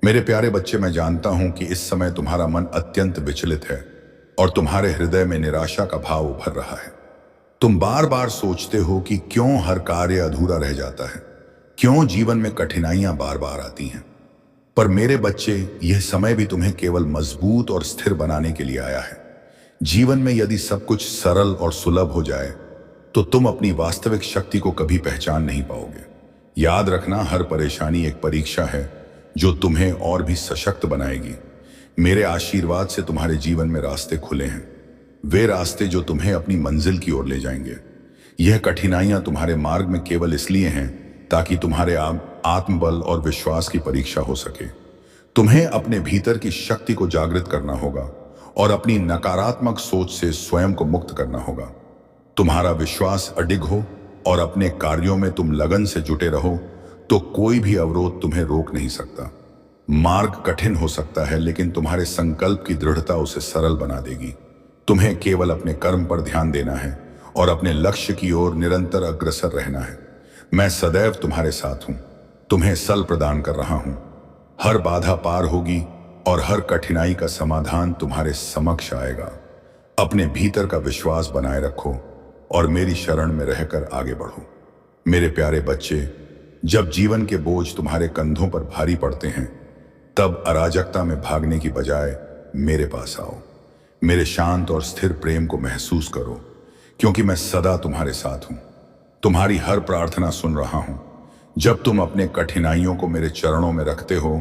मेरे प्यारे बच्चे, मैं जानता हूं कि इस समय तुम्हारा मन अत्यंत विचलित है और तुम्हारे हृदय में निराशा का भाव उभर रहा है। तुम बार बार सोचते हो कि क्यों हर कार्य अधूरा रह जाता है, क्यों जीवन में कठिनाइयां बार बार आती हैं। पर मेरे बच्चे, यह समय भी तुम्हें केवल मजबूत और स्थिर बनाने के लिए आया है। जीवन में यदि सब कुछ सरल और सुलभ हो जाए तो तुम अपनी वास्तविक शक्ति को कभी पहचान नहीं पाओगे। याद रखना, हर परेशानी एक परीक्षा है जो तुम्हें और भी सशक्त बनाएगी। मेरे आशीर्वाद से तुम्हारे जीवन में रास्ते खुले हैं, वे रास्ते जो तुम्हें अपनी मंजिल की ओर ले जाएंगे। यह कठिनाइयां तुम्हारे मार्ग में केवल इसलिए हैं ताकि तुम्हारे आत्मबल और विश्वास की परीक्षा हो सके। तुम्हें अपने भीतर की शक्ति को जागृत करना होगा और अपनी नकारात्मक सोच से स्वयं को मुक्त करना होगा। तुम्हारा विश्वास अडिग हो और अपने कार्यों में तुम लगन से जुटे रहो तो कोई भी अवरोध तुम्हें रोक नहीं सकता। मार्ग कठिन हो सकता है, लेकिन तुम्हारे संकल्प की दृढ़ता उसे सरल बना देगी। तुम्हें केवल अपने कर्म पर ध्यान देना है और अपने लक्ष्य की ओर निरंतर अग्रसर रहना है। मैं सदैव तुम्हारे साथ हूं, तुम्हें सल प्रदान कर रहा हूं। हर बाधा पार होगी और हर कठिनाई का समाधान तुम्हारे समक्ष आएगा। अपने भीतर का विश्वास बनाए रखो और मेरी शरण में रहकर आगे बढ़ो। मेरे प्यारे बच्चे, जब जीवन के बोझ तुम्हारे कंधों पर भारी पड़ते हैं तब अराजकता में भागने की बजाय मेरे पास आओ। मेरे शांत और स्थिर प्रेम को महसूस करो, क्योंकि मैं सदा तुम्हारे साथ हूं। तुम्हारी हर प्रार्थना सुन रहा हूं। जब तुम अपने कठिनाइयों को मेरे चरणों में रखते हो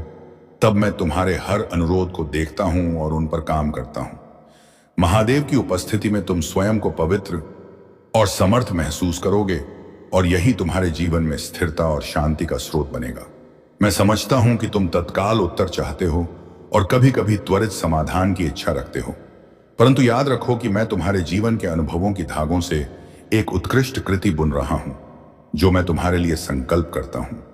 तब मैं तुम्हारे हर अनुरोध को देखता हूं और उन पर काम करता हूं। महादेव की उपस्थिति में तुम स्वयं को पवित्र और समर्थ महसूस करोगे और यही तुम्हारे जीवन में स्थिरता और शांति का स्रोत बनेगा। मैं समझता हूं कि तुम तत्काल उत्तर चाहते हो और कभी कभी त्वरित समाधान की इच्छा रखते हो, परंतु याद रखो कि मैं तुम्हारे जीवन के अनुभवों की धागों से एक उत्कृष्ट कृति बुन रहा हूं, जो मैं तुम्हारे लिए संकल्प करता हूं।